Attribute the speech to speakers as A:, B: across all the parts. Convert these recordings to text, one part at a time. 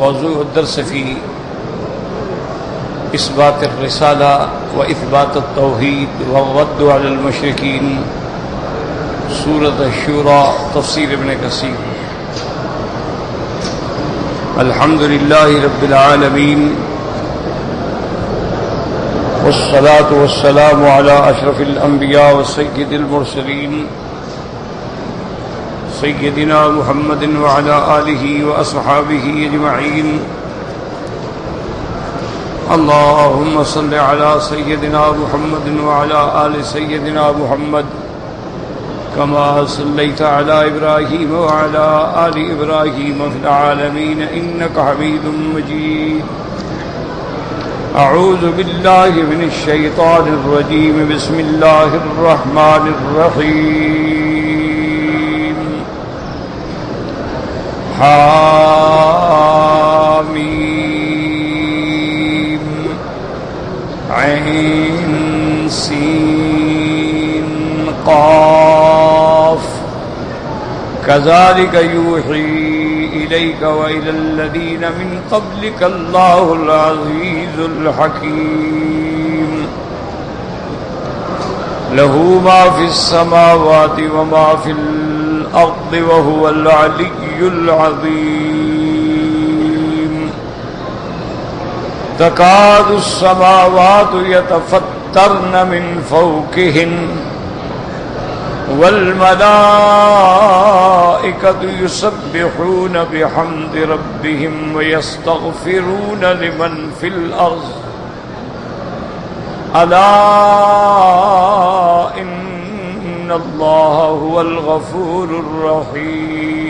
A: موضوع الدرس في إثبات الرسالة وإثبات التوحيد والرد على المشركين، سورة الشورى، تفسير ابن كثير. الحمد لله رب العالمين، والصلاة والسلام على أشرف الأنبياء وسيد المرسلين سيدنا محمد وعلى آله وأصحابه أجمعين. اللهم صل على سيدنا محمد وعلى آل سيدنا محمد كما صليت على إبراهيم وعلى آل إبراهيم في العالمين إنك حميد مجيد. أعوذ بالله من الشيطان الرجيم. بسم الله الرحمن الرحيم. حاميم عين سين قاف كذلك يوحي إليك وإلى الذين من قبلك الله العزيز الحكيم. له ما في السماوات وما في الأرض وهو العلي العظيم. تكاد السماوات يتفطرن من فوقهن والملائكة يسبحون بحمد ربهم ويستغفرون لمن في الأرض ألا إن الله هو الغفور الرحيم.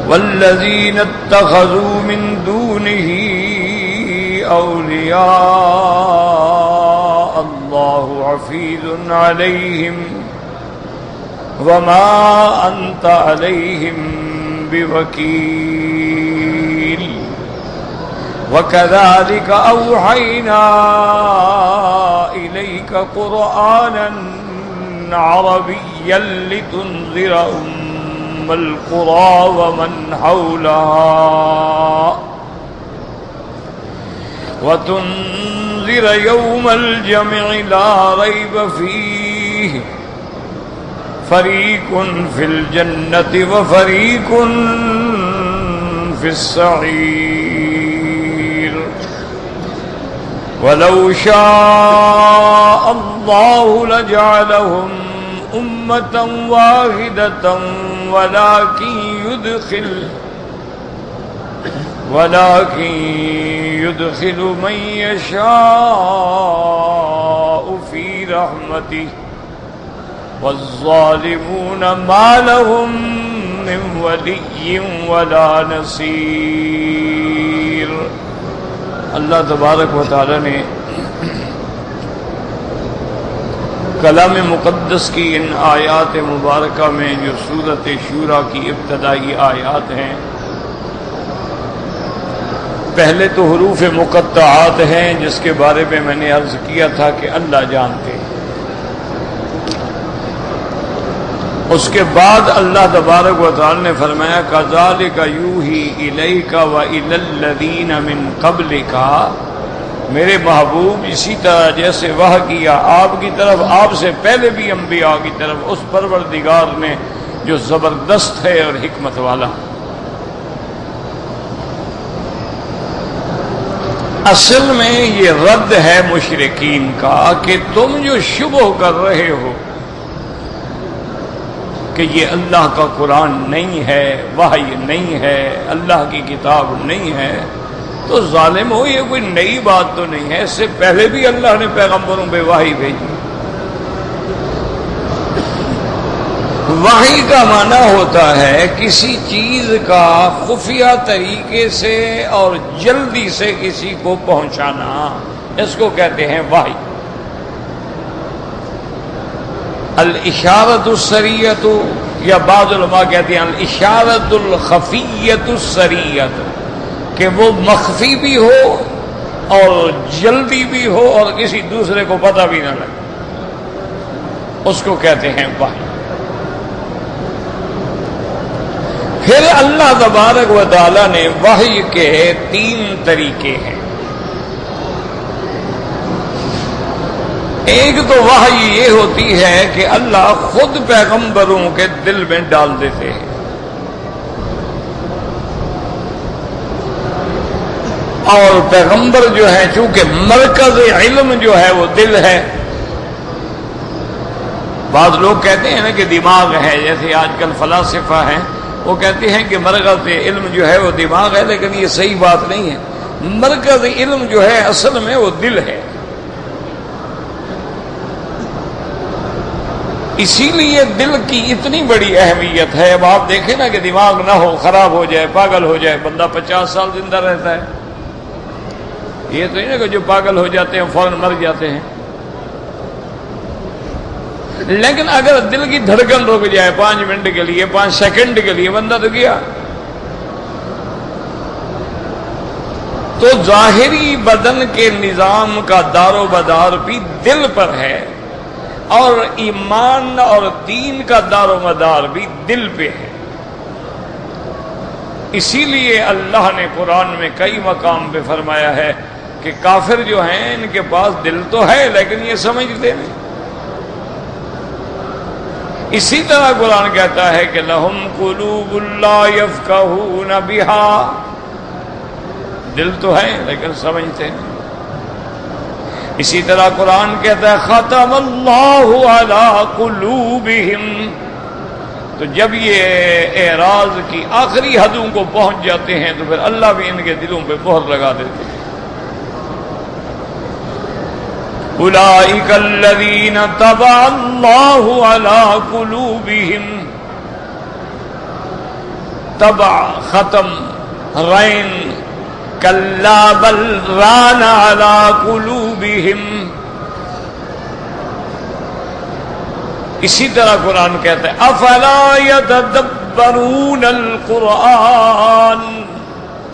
A: والذين اتخذوا من دونه أولياء الله حفيظ عليهم وما أنت عليهم بوكيل. وكذلك أوحينا إليك قرآنا عربيا لتنذر أم القرى ومن حولها وتنذر يوم الجمع لا ريب فيه فريق في الجنة وفريق في السعير. ولو شاء الله لجعلهم أمة واحدة ولكن يدخل من يشاء في رحمته والظالمون ما لهم من ولي ولا نصير. اللہ تبارک و تعالی نے کلام مقدس کی ان آیات مبارکہ میں جو سورۃ شورى کی ابتدائی آیات ہیں، پہلے تو حروف مقطعات ہیں جس کے بارے میں میں نے عرض کیا تھا کہ اللہ جانتے ہیں. اس کے بعد اللہ تبارک و تعالی نے فرمایا کذالک یوحی الیک وإلی الذین من قبلک، میرے محبوب اسی طرح جیسے وحی کیا آپ کی طرف، آپ سے پہلے بھی انبیاء کی طرف، اس پروردگار نے جو زبردست ہے اور حکمت والا. اصل میں یہ رد ہے مشرکین کا کہ تم جو شبہ کر رہے ہو کہ یہ اللہ کا قرآن نہیں ہے، وحی نہیں ہے، اللہ کی کتاب نہیں ہے، تو ظالم ہو، یہ کوئی نئی بات تو نہیں ہے، اس سے پہلے بھی اللہ نے پیغمبروں پہ وحی بھیجی. وحی کا معنی ہوتا ہے کسی چیز کا خفیہ طریقے سے اور جلدی سے کسی کو پہنچانا، اس کو کہتے ہیں وحی. الاشارۃ السریۃ، یا بعض علماء کہتے ہیں الاشارۃ الخفیۃ السریۃ، کہ وہ مخفی بھی ہو اور جلدی بھی ہو اور کسی دوسرے کو پتہ بھی نہ لگے، اس کو کہتے ہیں وحی. پھر اللہ تبارک و تعالی نے وحی کے 3 طریقے ہیں. ایک تو وحی یہ ہوتی ہے کہ اللہ خود پیغمبروں کے دل میں ڈال دیتے ہیں، اور پیغمبر جو ہے چونکہ مرکز علم جو ہے وہ دل ہے. بعض لوگ کہتے ہیں نا کہ دماغ ہے، جیسے آج کل فلاسفہ ہیں وہ کہتے ہیں کہ مرکز علم جو ہے وہ دماغ ہے، لیکن یہ صحیح بات نہیں ہے. مرکز علم جو ہے اصل میں وہ دل ہے. اسی لیے دل کی اتنی بڑی اہمیت ہے. اب آپ دیکھیں نا کہ دماغ نہ ہو، خراب ہو جائے، پاگل ہو جائے، بندہ 50 سال زندہ رہتا ہے. یہ تو نہیں نا کہ جو پاگل ہو جاتے ہیں فوراً مر جاتے ہیں. لیکن اگر دل کی دھڑکن رک جائے 5 منٹ کے لیے، 5 سیکنڈ کے لیے، بندہ تو گیا. تو ظاہری بدن کے نظام کا دار و مدار بھی دل پر ہے، اور ایمان اور دین کا دار و مدار بھی دل پہ ہے. اسی لیے اللہ نے قرآن میں کئی مقام پہ فرمایا ہے کہ کافر جو ہیں ان کے پاس دل تو ہے لیکن یہ سمجھتے نہیں. اسی طرح قرآن کہتا ہے کہ لہم قلوب لا یفقہون بہا، دل تو ہے لیکن سمجھتے نہیں. اسی طرح قرآن کہتا ہے ختم اللہ علی قلوبہم، تو جب یہ اعراض کی آخری حدوں کو پہنچ جاتے ہیں تو پھر اللہ بھی ان کے دلوں پہ مہر لگا دیتے ہیں. اولئک الذین طبع اللہ علی قلوبہم، طبع ختم، رین، کلا بل ران علی قلوبہم. اسی طرح قرآن کہتا ہے افلا یتدبرون القرآن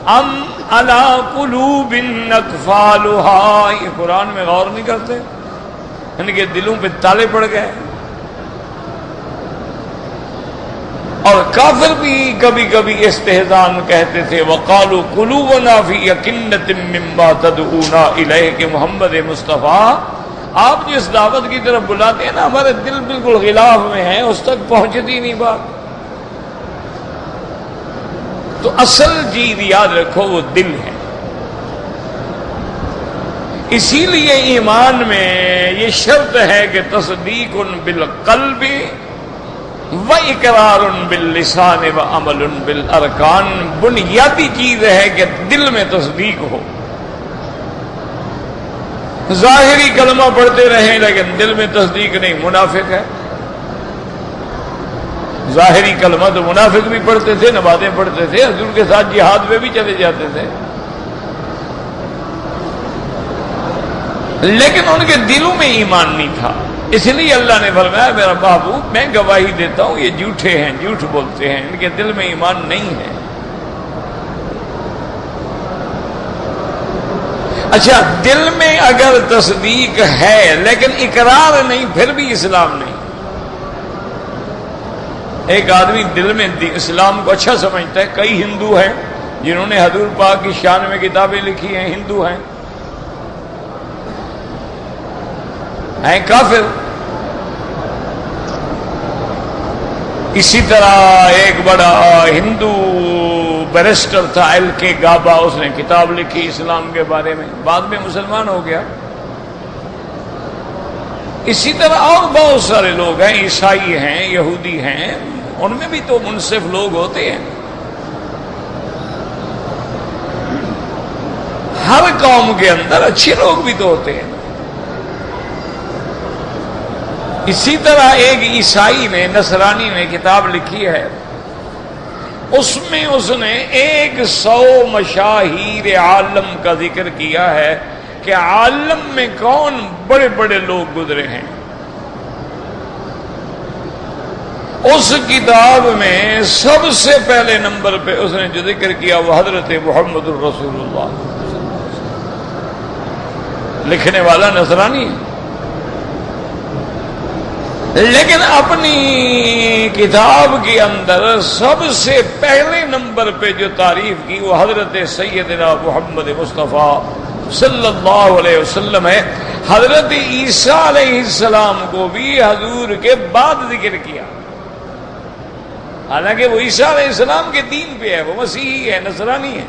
A: ام علی قلوب اقفالها. یہ قرآن میں غور نہیں کرتے، ان کے دلوں پہ تالے پڑ گئے. اور کافر بھی کبھی کبھی استہزان کہتے تھے وقالوا قلوبنا فی اکنۃ مما تدعونا الیہ، کہ محمد مصطفیٰ آپ جس دعوت کی طرف بلاتے ہیں نا ہمارے دل بالکل غلاف میں ہیں، اس تک پہنچتی نہیں بات. تو اصل چیز یاد رکھو وہ دل ہے. اسی لیے ایمان میں یہ شرط ہے کہ تصدیق بالقلب و اقرار باللسان و عمل بالارکان. بنیادی چیز ہے کہ دل میں تصدیق ہو. ظاہری کلمہ پڑھتے رہیں لیکن دل میں تصدیق نہیں، منافق ہے. ظاہری کلمہ تو منافق بھی پڑھتے تھے، نمازیں پڑھتے تھے، حضور کے ساتھ جہاد میں بھی چلے جاتے تھے، لیکن ان کے دلوں میں ایمان نہیں تھا. اس لیے اللہ نے فرمایا میرا محبوب میں گواہی دیتا ہوں یہ جھوٹے ہیں، جھوٹ بولتے ہیں، ان کے دل میں ایمان نہیں ہے. اچھا، دل میں اگر تصدیق ہے لیکن اقرار نہیں، پھر بھی اسلام نہیں. ایک آدمی دل میں اسلام کو اچھا سمجھتا ہے. کئی ہندو ہیں جنہوں نے حضور پاک کی شان میں کتابیں لکھی ہیں، ہندو ہیں کافر. اسی طرح ایک بڑا ہندو بیرسٹر تھا ایل کے گابا، اس نے کتاب لکھی اسلام کے بارے میں، بعد میں مسلمان ہو گیا. اسی طرح اور بہت سارے لوگ ہیں، عیسائی ہیں، یہودی ہیں، ان میں بھی تو منصف لوگ ہوتے ہیں. ہر قوم کے اندر اچھے لوگ بھی تو ہوتے ہیں. اسی طرح ایک عیسائی نے، نصرانی نے کتاب لکھی ہے، اس میں اس نے 100 مشاہیر عالم کا ذکر کیا ہے کہ عالم میں کون بڑے بڑے لوگ گزرے ہیں. اس کتاب میں سب سے پہلے نمبر پہ اس نے جو ذکر کیا وہ حضرت محمد الرسول اللہ. لکھنے والا نصرانی ہے. لیکن اپنی کتاب کے اندر سب سے پہلے نمبر پہ جو تعریف کی وہ حضرت سیدنا محمد مصطفیٰ صلی اللہ علیہ وسلم ہے. حضرت عیسیٰ علیہ السلام کو بھی حضور کے بعد ذکر کیا، حالانکہ وہ عیسیٰ علیہ السلام کے دین پہ ہے، وہ مسیحی ہے، نصرانی ہے.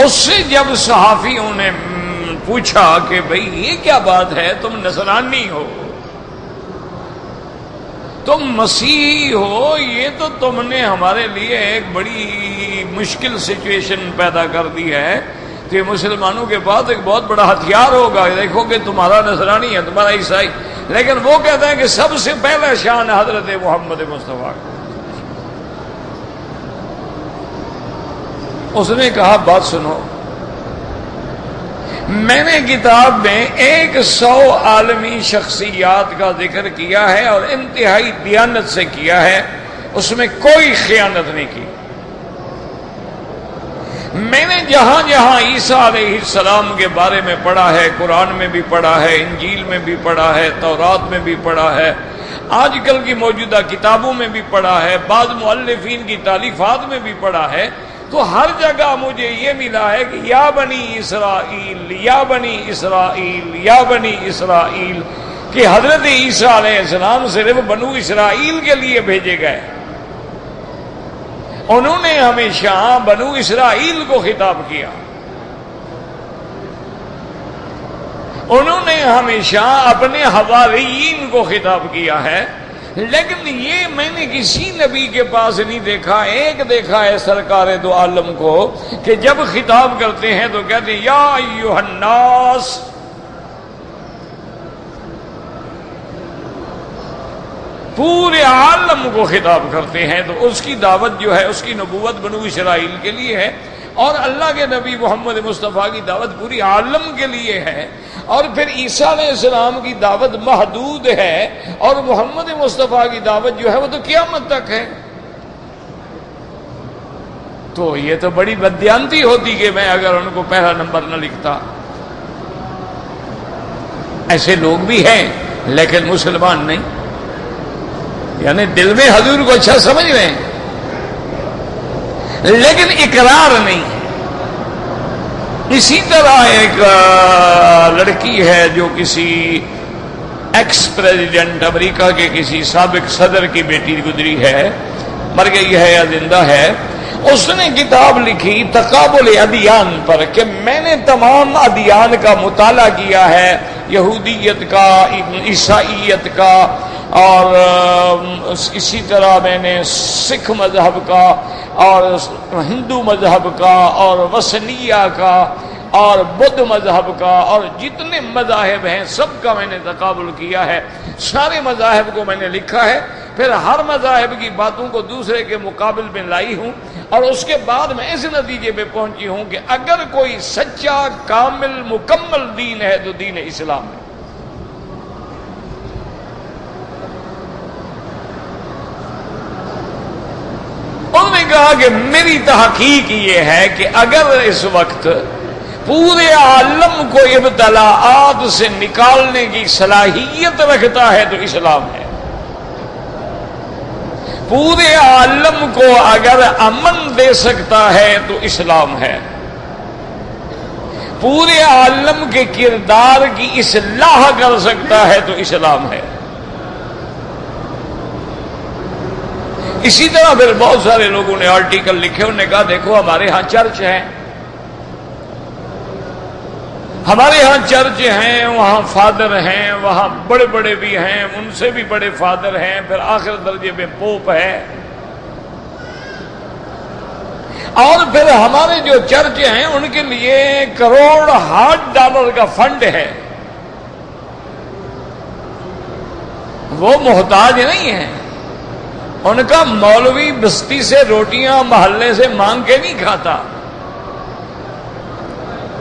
A: اس سے جب صحافیوں نے پوچھا کہ بھئی یہ کیا بات ہے، تم نصرانی ہو، تم مسیحی ہو، یہ تو تم نے ہمارے لیے ایک بڑی مشکل سچویشن پیدا کر دی ہے کہ مسلمانوں کے پاس ایک بہت بڑا ہتھیار ہوگا، دیکھو کہ تمہارا نصرانی ہے، تمہارا عیسائی. لیکن وہ کہتے ہیں کہ سب سے پہلا شان حضرت محمد مصطفیٰ کا. اس نے کہا بات سنو، میں نے کتاب میں 100 عالمی شخصیات کا ذکر کیا ہے اور انتہائی دیانت سے کیا ہے، اس میں کوئی خیانت نہیں کی. میں نے جہاں جہاں عیسیٰ علیہ السلام کے بارے میں پڑھا ہے، قرآن میں بھی پڑھا ہے، انجیل میں بھی پڑھا ہے، تورات میں بھی پڑھا ہے، آج کل کی موجودہ کتابوں میں بھی پڑھا ہے، بعض مؤلفین کی تالیفات میں بھی پڑھا ہے، تو ہر جگہ مجھے یہ ملا ہے کہ یا بنی اسرائیل یا بنی اسرائیل یا بنی اسرائیل، کہ حضرت عیسیٰ علیہ السلام صرف بنو اسرائیل کے لیے بھیجے گئے. انہوں نے ہمیشہ بنو اسرائیل کو خطاب کیا، انہوں نے ہمیشہ اپنے حواریین کو خطاب کیا ہے. لیکن یہ میں نے کسی نبی کے پاس نہیں دیکھا، ایک دیکھا ہے سرکار دو عالم کو کہ جب خطاب کرتے ہیں تو کہتے ہیں یا ایھا الناس. پورے عالم کو خطاب کرتے ہیں، تو اس کی دعوت جو ہے، اس کی نبوت بنو اسرائیل کے لیے ہے، اور اللہ کے نبی محمد مصطفیٰ کی دعوت پوری عالم کے لیے ہے. اور پھر عیسیٰ علیہ السلام کی دعوت محدود ہے، اور محمد مصطفیٰ کی دعوت جو ہے وہ تو قیامت تک ہے. تو یہ تو بڑی بددیانتی ہوتی کہ میں اگر ان کو پہلا نمبر نہ لکھتا. ایسے لوگ بھی ہیں لیکن مسلمان نہیں، یعنی دل میں حضور کو اچھا سمجھ رہے ہیں لیکن اقرار نہیں. اسی طرح ایک لڑکی ہے جو کسی ایکس پریزیڈنٹ امریکہ کے کسی سابق صدر کی بیٹی گزری ہے، مر گئی ہے یا زندہ ہے. اس نے کتاب لکھی تقابل ادیان پر کہ میں نے تمام ادیان کا مطالعہ کیا ہے، یہودیت کا، عیسائیت کا، اور اسی طرح میں نے سکھ مذہب کا اور ہندو مذہب کا اور وثنیہ کا اور بدھ مذہب کا، اور جتنے مذاہب ہیں سب کا میں نے تقابل کیا ہے. سارے مذاہب کو میں نے لکھا ہے، پھر ہر مذاہب کی باتوں کو دوسرے کے مقابل میں لائی ہوں، اور اس کے بعد میں اس نتیجے پہ پہنچی ہوں کہ اگر کوئی سچا کامل مکمل دین ہے تو دین اسلام ہے. انہوں نے کہا کہ میری تحقیق یہ ہے کہ اگر اس وقت پورے عالم کو ابتلاءات سے نکالنے کی صلاحیت رکھتا ہے تو اسلام ہے. پورے عالم کو اگر امن دے سکتا ہے تو اسلام ہے. پورے عالم کے کردار کی اصلاح کر سکتا ہے تو اسلام ہے. اسی طرح پھر بہت سارے لوگوں نے آرٹیکل لکھے، انہوں نے کہا دیکھو ہمارے ہاں چرچ ہیں، ہمارے ہاں چرچ ہیں، وہاں فادر ہیں، وہاں بڑے بڑے بھی ہیں، ان سے بھی بڑے فادر ہیں، پھر آخر درجے میں پوپ ہے، اور پھر ہمارے جو چرچ ہیں ان کے لیے $1,000,000 کا فنڈ ہے. وہ محتاج نہیں ہیں، ان کا مولوی بستی سے روٹیاں محلے سے مانگ کے نہیں کھاتا،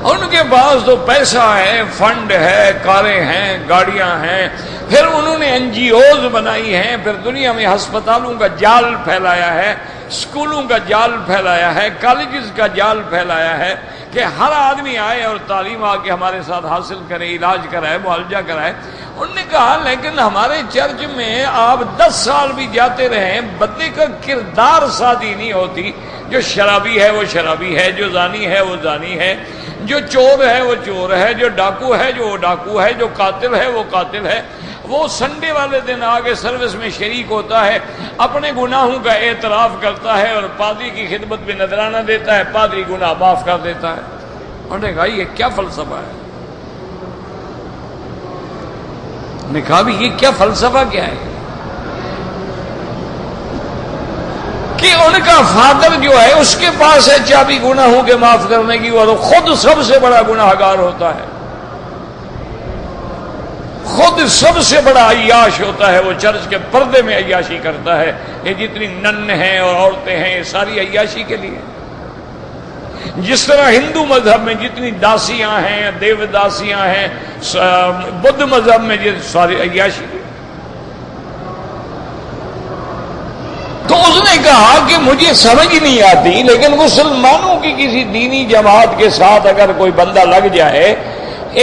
A: ان کے پاس تو پیسہ ہے، فنڈ ہے، کاریں ہیں، گاڑیاں ہیں، پھر انہوں نے این جی اوز بنائی ہیں، پھر دنیا میں ہسپتالوں کا جال پھیلایا ہے، اسکولوں کا جال پھیلایا ہے، کالجز کا جال پھیلایا ہے کہ ہر آدمی آئے اور تعلیم آ کے ہمارے ساتھ حاصل کرے، علاج کرائے، معالجہ کرائے۔ انہوں نے کہا لیکن ہمارے چرچ میں آپ 10 سال بھی جاتے رہے، بندے کا کردار شادی نہیں ہوتی۔ جو شرابی ہے وہ شرابی ہے، جو زانی ہے وہ زانی ہے، جو چور ہے وہ چور ہے، جو ڈاکو ہے جو ڈاکو ہے، جو قاتل ہے وہ قاتل ہے۔ وہ سنڈے والے دن آگے سروس میں شریک ہوتا ہے، اپنے گناہوں کا اعتراف کرتا ہے اور پادری کی خدمت میں نذرانہ دیتا ہے، پادری گناہ معاف کر دیتا ہے۔ انہوں نے کہا یہ کیا فلسفہ ہے؟ نے کہا بھی یہ کیا فلسفہ کیا ہے کہ ان کا فادر جو ہے اس کے پاس ہے چابی گناہوں کے معاف کرنے کی، اور خود سب سے بڑا گناہگار ہوتا ہے، خود سب سے بڑا عیاش ہوتا ہے، وہ چرچ کے پردے میں عیاشی کرتا ہے۔ یہ جتنی نن ہیں اور عورتیں ہیں یہ ساری عیاشی کے لیے۔ جس طرح ہندو مذہب میں جتنی داسیاں ہیں، دیو داسیاں ہیں، بدھ مذہب میں یہ ساری عیاشی۔ تو اس نے کہا کہ مجھے سمجھ نہیں آتی، لیکن مسلمانوں کی کسی دینی جماعت کے ساتھ اگر کوئی بندہ لگ جائے،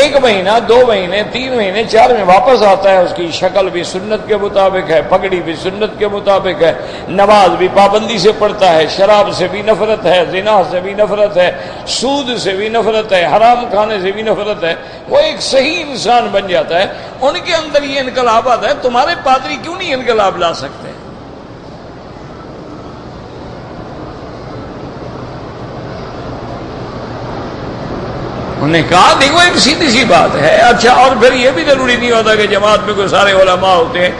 A: 1 مہینہ 2 مہینے 3 مہینے 4 میں واپس آتا ہے، اس کی شکل بھی سنت کے مطابق ہے، پگڑی بھی سنت کے مطابق ہے، نماز بھی پابندی سے پڑھتا ہے، شراب سے بھی نفرت ہے، زنا سے بھی نفرت ہے، سود سے بھی نفرت ہے، حرام کھانے سے بھی نفرت ہے، وہ ایک صحیح انسان بن جاتا ہے۔ ان کے اندر یہ انقلاب آتا ہے، تمہارے پادری کیوں نہیں انقلاب لا سکتے؟ انہوں نے کہا دیکھو ایک سیدھی سی بات ہے، اچھا اور پھر یہ بھی ضروری نہیں ہوتا کہ جماعت میں کوئی سارے علماء ہوتے ہیں،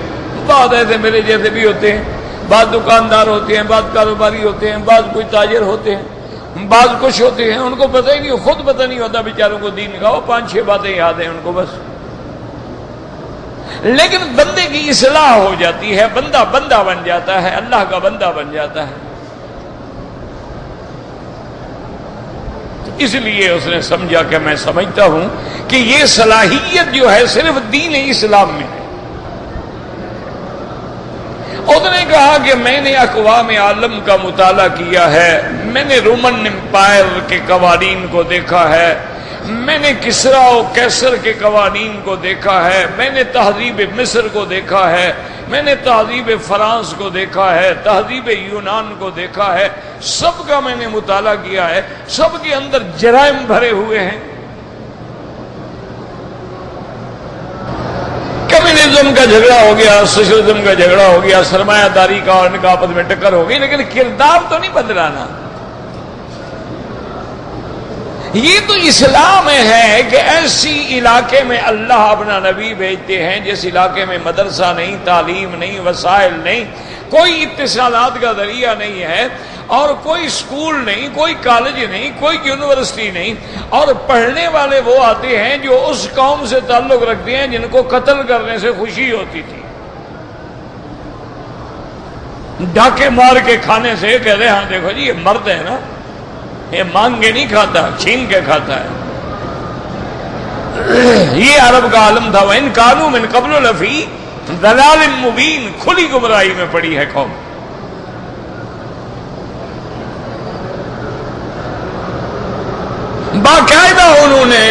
A: بعض ایسے میرے جیسے بھی ہوتے ہیں، بعض دکاندار ہوتے ہیں، بعض کاروباری ہوتے ہیں، بعض کوئی تاجر ہوتے ہیں، بعض کچھ ہوتے ہیں، ان کو پتہ ہی نہیں، خود پتہ نہیں ہوتا بیچاروں کو دین کا، وہ 5-6 باتیں یاد ہیں ان کو بس۔ لیکن بندے کی اصلاح ہو جاتی ہے، بندہ بندہ بن جاتا ہے، اللہ کا بندہ بن جاتا ہے۔ اس لیے اس نے سمجھا کہ میں سمجھتا ہوں کہ یہ صلاحیت جو ہے صرف دین اسلام میں ہے۔ اس نے کہا کہ میں نے اقوام عالم کا مطالعہ کیا ہے، میں نے رومن امپائر کے قوانین کو دیکھا ہے، میں نے کسرا و کیسر کے قوانین کو دیکھا ہے، میں نے تہذیب مصر کو دیکھا ہے، میں نے تہذیب فرانس کو دیکھا ہے، تہذیب یونان کو دیکھا ہے، سب کا میں نے مطالعہ کیا ہے، سب کے اندر جرائم بھرے ہوئے ہیں۔ کمیونزم کا جھگڑا ہو گیا، سوشلزم کا جھگڑا ہو گیا، سرمایہ داری کا اور ان کا آپس میں ٹکر ہو گئی، لیکن کردار تو نہیں بدلانا۔ یہ تو اسلام ہے کہ ایسی علاقے میں اللہ اپنا نبی بھیجتے ہیں جس علاقے میں مدرسہ نہیں، تعلیم نہیں، وسائل نہیں، کوئی اتصالات کا ذریعہ نہیں ہے، اور کوئی اسکول نہیں، کوئی کالج نہیں، کوئی یونیورسٹی نہیں، اور پڑھنے والے وہ آتے ہیں جو اس قوم سے تعلق رکھتے ہیں جن کو قتل کرنے سے خوشی ہوتی تھی، ڈاکے مار کے کھانے سے کہتے ہیں ہاں دیکھو جی یہ مرد ہے نا، یہ مانگ کے نہیں کھاتا، چھین کے کھاتا ہے۔ یہ عرب کا عالم تھا، وَإِن كَانُوا مِن قَبْلُ لَفِي ضَلَالٍ مُبِينٍ، کھلی گمراہی میں پڑی ہے قوم۔ باقاعدہ انہوں نے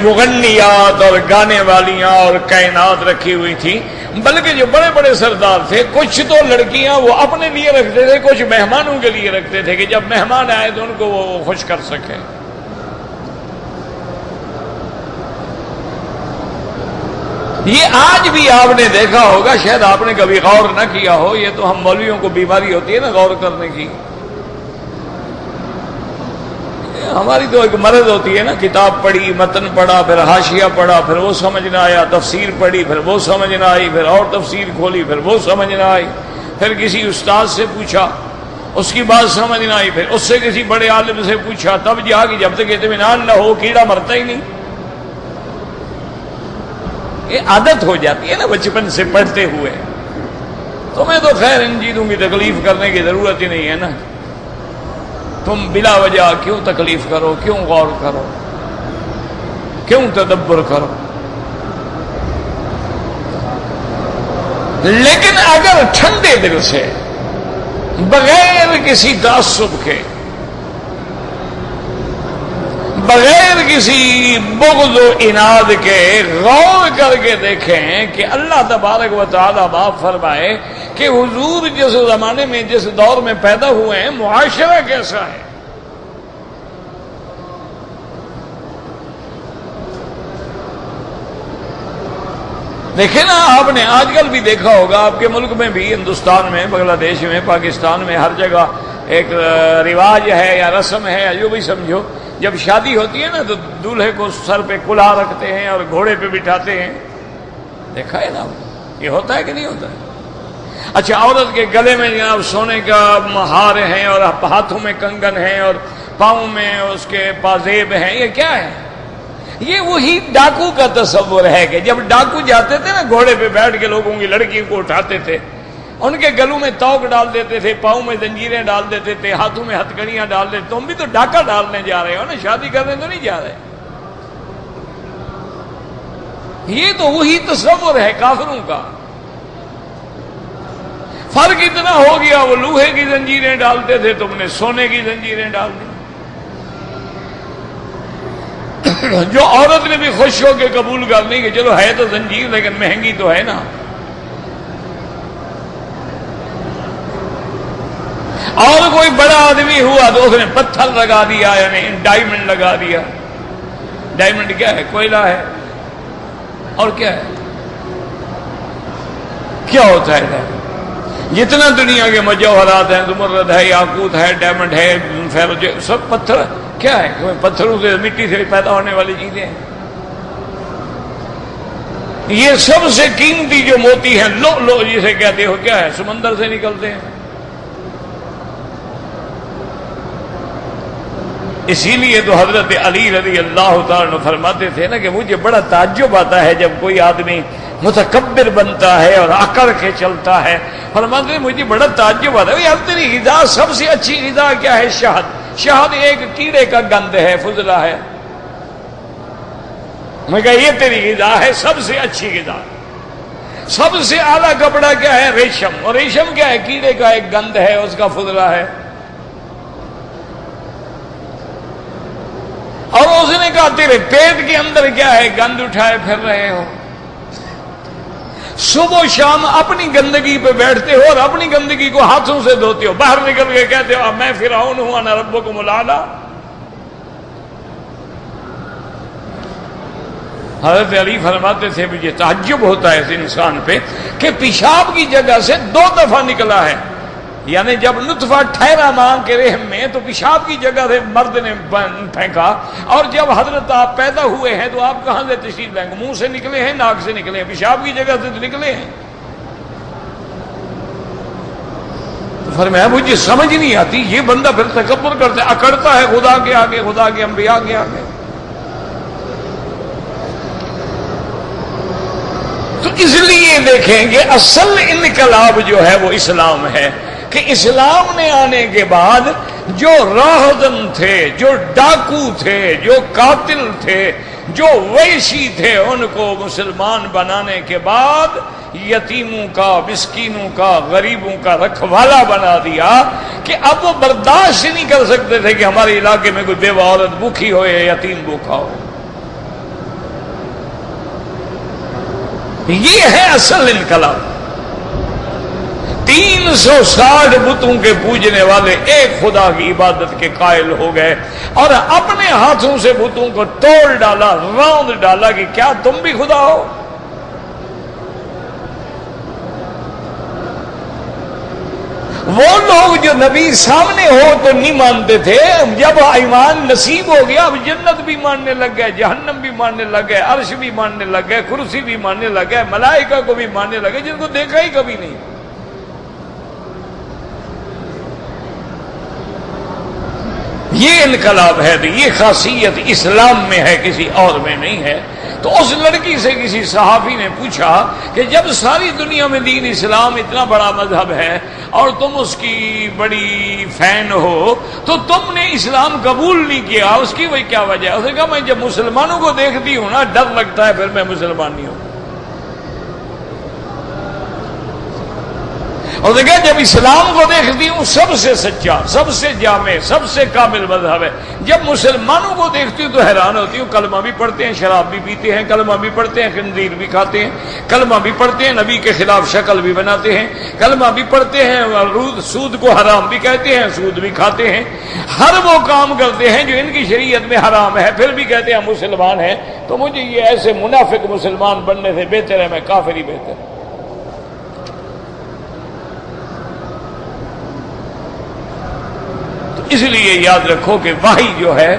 A: مغنیات اور گانے والیاں اور کائنات رکھی ہوئی تھی، بلکہ جو بڑے بڑے سردار تھے کچھ تو لڑکیاں وہ اپنے لیے رکھتے تھے، کچھ مہمانوں کے لیے رکھتے تھے کہ جب مہمان آئے تو ان کو وہ خوش کر سکے۔ یہ آج بھی آپ نے دیکھا ہوگا، شاید آپ نے کبھی غور نہ کیا ہو، یہ تو ہم مولویوں کو بیماری ہوتی ہے نا غور کرنے کی، ہماری تو ایک مرض ہوتی ہے نا، کتاب پڑھی، متن پڑھا، پھر حاشیہ پڑھا، پھر وہ سمجھ نہ آیا، تفسیر پڑھی، پھر وہ سمجھ نہ آئی، پھر اور تفسیر کھولی، پھر وہ سمجھ نہ آئی، پھر کسی استاد سے پوچھا، اس کی بات سمجھ نہ آئی، پھر اس سے کسی بڑے عالم سے پوچھا، تب جا کہ جب تک اطمینان نہ ہو کیڑا مرتا ہی نہیں۔ یہ عادت ہو جاتی ہے نا بچپن سے پڑھتے ہوئے۔ تمہیں تو خیر ان چیزوں کی تکلیف کرنے کی ضرورت ہی نہیں ہے نا، تم بلا وجہ کیوں تکلیف کرو، کیوں غور کرو؟ کیوں تدبر کرو؟ لیکن اگر ٹھنڈے دل سے بغیر کسی تعصب کے، بغیر کسی بغض و عناد کے غور کر کے دیکھیں کہ اللہ تبارک و تعالی معاف فرمائے کہ حضور جس زمانے میں جس دور میں پیدا ہوئے ہیں معاشرہ کیسا ہے، دیکھیں نا آپ نے آج کل بھی دیکھا ہوگا، آپ کے ملک میں بھی، ہندوستان میں، بنگلہ دیش میں، پاکستان میں، ہر جگہ ایک رواج ہے یا رسم ہے یا جو بھی سمجھو، جب شادی ہوتی ہے نا تو دولہے کو سر پہ کلہا رکھتے ہیں اور گھوڑے پہ بٹھاتے ہیں، دیکھا ہے نا؟ یہ ہوتا ہے کہ نہیں ہوتا ہے؟ اچھا، عورت کے گلے میں جناب سونے کا ہار ہیں اور ہاتھوں میں کنگن ہیں اور پاؤں میں اس کے پازیب ہیں، یہ کیا ہے؟ یہ وہی ڈاکو کا تصور ہے کہ جب ڈاکو جاتے تھے نا گھوڑے پہ بیٹھ کے لوگوں کی لڑکیوں کو اٹھاتے تھے، ان کے گلوں میں توق ڈال دیتے تھے، پاؤں میں زنجیریں ڈال دیتے تھے، ہاتھوں میں ہتھکڑیاں ڈال دیتے، تم بھی تو ڈاکہ ڈالنے جا رہے ہو نا، شادی کرنے تو نہیں جا رہے۔ یہ تو وہی تصور ہے کافروں کا۔ فرق اتنا ہو گیا، وہ لوہے کی زنجیریں ڈالتے تھے، تم نے سونے کی زنجیریں ڈال دی۔ جو عورت نے بھی خوش ہو کے قبول کر لی کہ چلو ہے تو زنجیر لیکن مہنگی تو ہے نا۔ اور کوئی بڑا آدمی ہوا تو اس نے پتھر لگا دیا، یعنی ڈائمنڈ لگا دیا۔ ڈائمنڈ کیا ہے؟ کوئلہ ہے، اور کیا ہے؟ کیا ہوتا ہے ڈائمنڈ؟ جتنا دنیا کے مجوہرات ہیں، زمرد ہے، یاقوت ہے، ڈائمنڈ ہے، فیروز، سب پتھر کیا ہے؟ پتھروں سے، مٹی سے پیدا ہونے والی چیزیں ہیں۔ یہ سب سے قیمتی جو موتی ہیں، لؤلؤ جسے کہتے ہو، کیا ہے؟ سمندر سے نکلتے ہیں۔ اسی لیے تو حضرت علی رضی اللہ تعالیٰ عنہ فرماتے تھے نا کہ مجھے بڑا تعجب آتا ہے جب کوئی آدمی متکبر بنتا ہے اور اکڑ کے چلتا ہے۔ فرماتے ہیں مجھے بڑا تعجب آتا ہے، یار تیری غذا سب سے اچھی غذا کیا ہے؟ شہد۔ شہد ایک کیڑے کا گند ہے، فضلہ ہے۔ میں کہا یہ تیری غذا ہے، سب سے اچھی غذا۔ سب سے اعلیٰ کپڑا کیا ہے؟ ریشم۔ اور ریشم کیا ہے؟ کیڑے کا ایک گند ہے، اس کا فضلہ ہے۔ اور اس نے کہا تیرے پیٹ کے اندر کیا ہے؟ گند اٹھائے پھر رہے ہو، صبح و شام اپنی گندگی پہ بیٹھتے ہو اور اپنی گندگی کو ہاتھوں سے دھوتے ہو، باہر نکل کے کہتے ہو میں فرعون ہوں، انا ربکم الاعلی۔ حضرت علی فرماتے تھے مجھے تعجب ہوتا ہے اس انسان پہ کہ پیشاب کی جگہ سے 2 دفعہ نکلا ہے، یعنی جب نطفہ ٹھہرا ماں کے رحم میں تو پیشاب کی جگہ سے مرد نے پھینکا، اور جب حضرت آپ پیدا ہوئے ہیں تو آپ کہاں سے تشریف لائیں گے؟ منہ سے نکلے ہیں، ناک سے نکلے ہیں، پیشاب کی جگہ سے تو نکلے ہیں۔ تو فرمایا مجھے سمجھ نہیں آتی، یہ بندہ پھر تکبر کرتا ہے، اکڑتا ہے خدا کے آگے، خدا کے انبیاء کے آگے۔ تو اس لیے دیکھیں کہ اصل انقلاب جو ہے وہ اسلام ہے، کہ اسلام نے آنے کے بعد جو راہزن تھے، جو ڈاکو تھے، جو قاتل تھے، جو وحشی تھے، ان کو مسلمان بنانے کے بعد یتیموں کا، مسکینوں کا، غریبوں کا رکھوالا بنا دیا کہ اب وہ برداشت نہیں کر سکتے تھے کہ ہمارے علاقے میں کوئی بیوہ عورت بھوکھی ہو یا یتیم بھوکھا ہو۔ یہ ہے اصل انقلاب۔ 360 بتوں کے پوجنے والے ایک خدا کی عبادت کے قائل ہو گئے اور اپنے ہاتھوں سے بتوں کو توڑ ڈالا، روند ڈالا کہ کیا تم بھی خدا ہو؟ وہ لوگ جو نبی سامنے ہو تو نہیں مانتے تھے، جب ایمان نصیب ہو گیا اب جنت بھی ماننے لگ گئے، جہنم بھی ماننے لگ گئے، عرش بھی ماننے لگ گئے، کرسی بھی ماننے لگ گئے، ملائکہ کو بھی ماننے لگے جن کو دیکھا ہی کبھی نہیں۔ یہ انقلاب ہے، یہ خاصیت اسلام میں ہے، کسی اور میں نہیں ہے۔ تو اس لڑکی سے کسی صحافی نے پوچھا کہ جب ساری دنیا میں دین اسلام اتنا بڑا مذہب ہے اور تم اس کی بڑی فین ہو تو تم نے اسلام قبول نہیں کیا، اس کی وہی کیا وجہ ہے؟ اس نے کہا میں جب مسلمانوں کو دیکھتی ہوں نا ڈر لگتا ہے، پھر میں مسلمان نہیں ہوں۔ اور دیکھا جب اسلام کو دیکھتی ہوں سب سے سچا، سب سے جامع، سب سے کامل مذہب ہے، جب مسلمانوں کو دیکھتی ہوں تو حیران ہوتی ہوں، کلمہ بھی پڑھتے ہیں، شراب بھی پیتے ہیں، کلمہ بھی پڑھتے ہیں، خنزیر بھی کھاتے ہیں، کلمہ بھی پڑھتے ہیں، نبی کے خلاف شکل بھی بناتے ہیں، کلمہ بھی پڑھتے ہیں، سود کو حرام بھی کہتے ہیں، سود بھی کھاتے ہیں، ہر وہ کام کرتے ہیں جو ان کی شریعت میں حرام ہے، پھر بھی کہتے ہیں مسلمان ہیں۔ تو مجھے یہ ایسے منافق مسلمان بننے سے بہتر ہے میں کافر ہی بہتر ہے۔ اس لیے یاد رکھو کہ وحی جو ہے،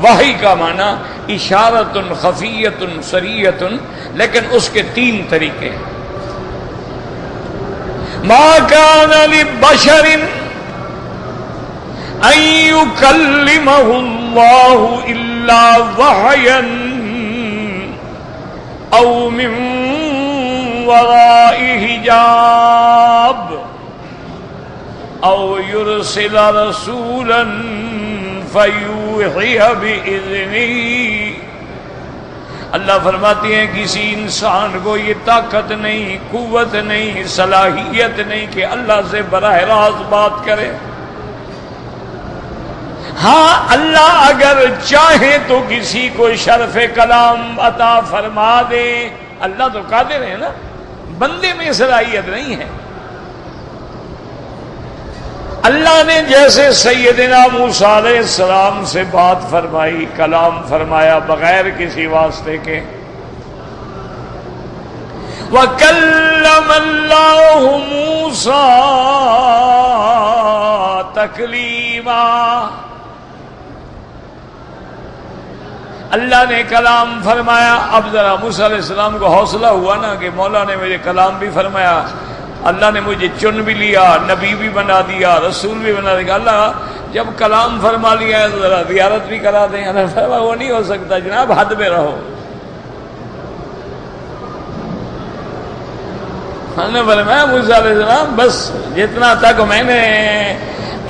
A: وحی کا معنی اشارت خفیت سریت، لیکن اس کے تین طریقے ہیں۔ ما کان لبشر ان یکلمہ اللہ الا وحیا او من وراء حجاب او یرسل رسولا فیوحی بإذنہ۔ اللہ فرماتے ہیں کسی انسان کو یہ طاقت نہیں، قوت نہیں، صلاحیت نہیں کہ اللہ سے براہ راست بات کرے۔ ہاں اللہ اگر چاہے تو کسی کو شرف کلام عطا فرما دے، اللہ تو قادر ہے نا، بندے میں صلاحیت نہیں ہے۔ اللہ نے جیسے سیدنا موسیٰ علیہ السلام سے بات فرمائی، کلام فرمایا بغیر کسی واسطے کے، وَكَلَّمَ اللَّهُ مُوسَىٰ تَكْلِيمًا، اللہ نے کلام فرمایا۔ اب ذرا موسیٰ علیہ السلام کو حوصلہ ہوا نا کہ مولا نے مجھے کلام بھی فرمایا، اللہ نے مجھے چن بھی لیا، نبی بھی بنا دیا، رسول بھی بنا دیا، اللہ جب کلام فرما لیا ہے تو ذرا زیارت بھی کرا دیں۔ اللہ فرما وہ نہیں ہو سکتا جناب، حد میں رہو۔ ہم نے فرمایا موسیٰ علیہ السلام بس جتنا تک میں نے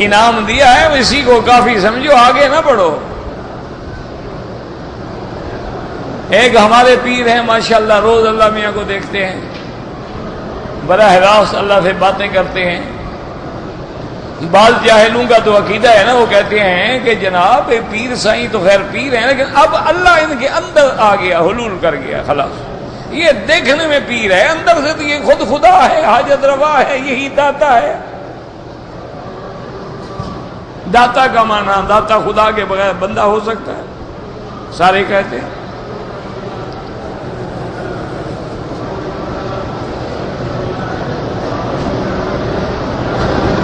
A: انعام دیا ہے اسی کو کافی سمجھو، آگے نہ بڑھو۔ ایک ہمارے پیر ہیں ماشاءاللہ، روز اللہ میاں کو دیکھتے ہیں، براہ راست اللہ سے باتیں کرتے ہیں۔ بعض جاہلوں کا تو عقیدہ ہے نا، وہ کہتے ہیں کہ جناب پیر سائیں تو خیر پیر ہیں لیکن اب اللہ ان کے اندر آ گیا، حلول کر گیا، خلاص یہ دیکھنے میں پیر ہے، اندر سے تو یہ خود خدا ہے، حاجت روا ہے، یہی داتا ہے۔ داتا کا معنی داتا خدا کے بغیر بندہ ہو سکتا ہے؟ سارے کہتے ہیں۔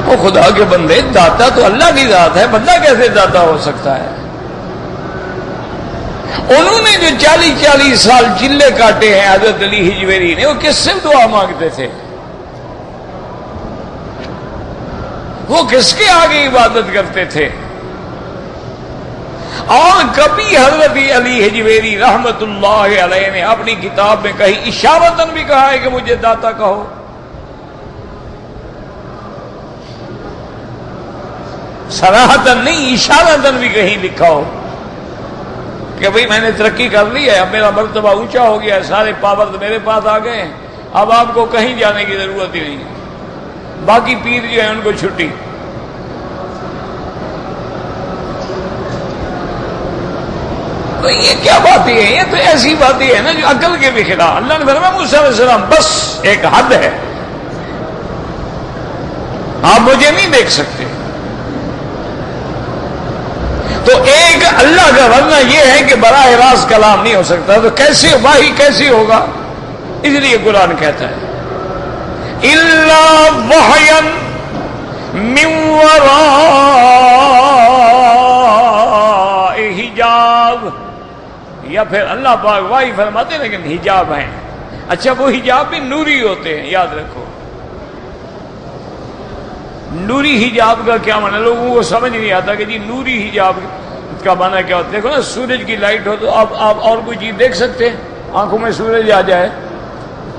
A: وہ خدا کے بندے، داتا تو اللہ کی ذات ہے، بندہ کیسے داتا ہو سکتا ہے؟ انہوں نے جو 40 سال چلے کاٹے ہیں حضرت علی حجویری نے، وہ کس سے دعا مانگتے تھے؟ وہ کس کے آگے عبادت کرتے تھے؟ اور کبھی حضرت علی حجویری رحمت اللہ علیہ نے اپنی کتاب میں کہیں اشارتاً بھی کہا ہے کہ مجھے داتا کہو؟ صراحتاً نہیں، اشارتاً بھی کہیں لکھا ہو کہ بھئی میں نے ترقی کر لی ہے، اب میرا مرتبہ اونچا ہو گیا ہے، سارے پاور میرے پاس آ گئے ہیں، اب آپ کو کہیں جانے کی ضرورت ہی نہیں ہے، باقی پیر جو ہیں ان کو چھٹی۔ تو یہ کیا باتیں ہیں؟ یہ تو ایسی باتیں ہیں نا جو عقل کے بھی خلاف۔ اللہ نے فرمایا موسیٰ علیہ السلام بس ایک حد ہے، آپ مجھے نہیں دیکھ سکتے۔ تو ایک اللہ کا ورنہ یہ ہے کہ براہ راست کلام نہیں ہو سکتا، تو کیسے وحی کیسے ہوگا؟ اس لیے قرآن کہتا ہے الا وحیا من وراء حجاب، یا پھر اللہ پاک وحی فرماتے لیکن حجاب ہیں۔ اچھا وہ حجاب بھی نوری ہوتے ہیں، یاد رکھو۔ نوری حجاب کا کیا معنی؟ لوگوں کو سمجھ نہیں آتا کہ جی نوری حجاب کا معنی کیا ہوتا ہے۔ دیکھو نا، سورج کی لائٹ ہو تو آپ اور کوئی چیز دیکھ سکتے ہیں؟ آنکھوں میں سورج آ جائے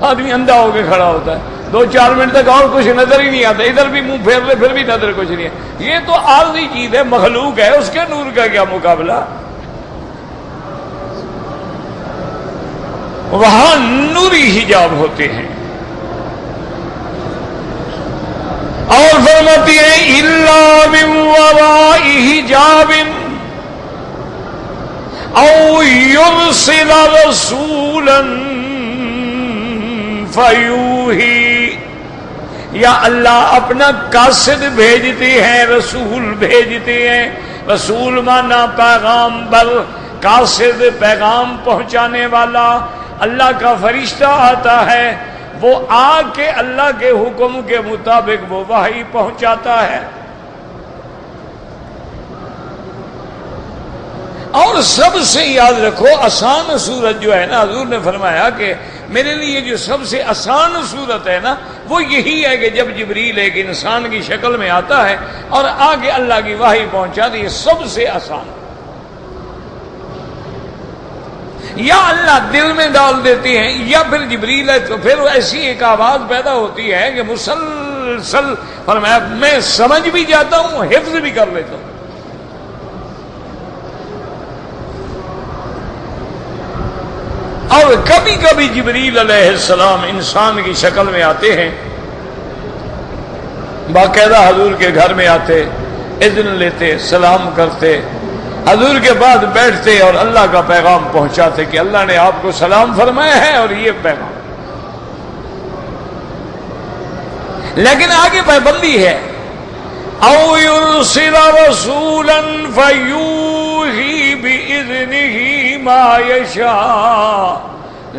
A: آدمی اندھا ہو کے کھڑا ہوتا ہے، 2-4 منٹ تک اور کچھ نظر ہی نہیں آتا، ادھر بھی منہ پھیر لے پھر بھی نظر کچھ نہیں ہے۔ یہ تو عارضی چیز ہے، مخلوق ہے، اس کے نور کا کیا مقابلہ۔ وہاں نوری حجاب ہوتے ہیں۔ اور فرماتی ہے الا من وراء حجاب او یرسل رسولا فیوحی، یا اللہ اپنا قاصد بھیجتے ہیں، رسول بھیجتے ہیں۔ رسول مانا پیغام بر، قاصد پیغام پہنچانے والا۔ اللہ کا فرشتہ آتا ہے، وہ آ کے اللہ کے حکم کے مطابق وہ وحی پہنچاتا ہے۔ اور سب سے یاد رکھو آسان صورت جو ہے نا، حضور نے فرمایا کہ میرے لیے جو سب سے آسان صورت ہے نا وہ یہی ہے کہ جب جبریل ایک انسان کی شکل میں آتا ہے اور آگے اللہ کی وحی پہنچاتی ہے، سب سے آسان۔ یا اللہ دل میں ڈال دیتے ہیں، یا پھر جبریل ہے تو پھر ایسی ایک آواز پیدا ہوتی ہے کہ مسلسل فرمایا میں سمجھ بھی جاتا ہوں، حفظ بھی کر لیتا ہوں۔ اور کبھی کبھی جبریل علیہ السلام انسان کی شکل میں آتے ہیں، باقاعدہ حضور کے گھر میں آتے، اذن لیتے، سلام کرتے، حضور کے بعد بیٹھتے اور اللہ کا پیغام پہنچاتے کہ اللہ نے آپ کو سلام فرمایا ہے اور یہ پیغام۔ لیکن آگے پابندی ہے، او یرسل رسولا فیوحی باذنہ ما یشاء،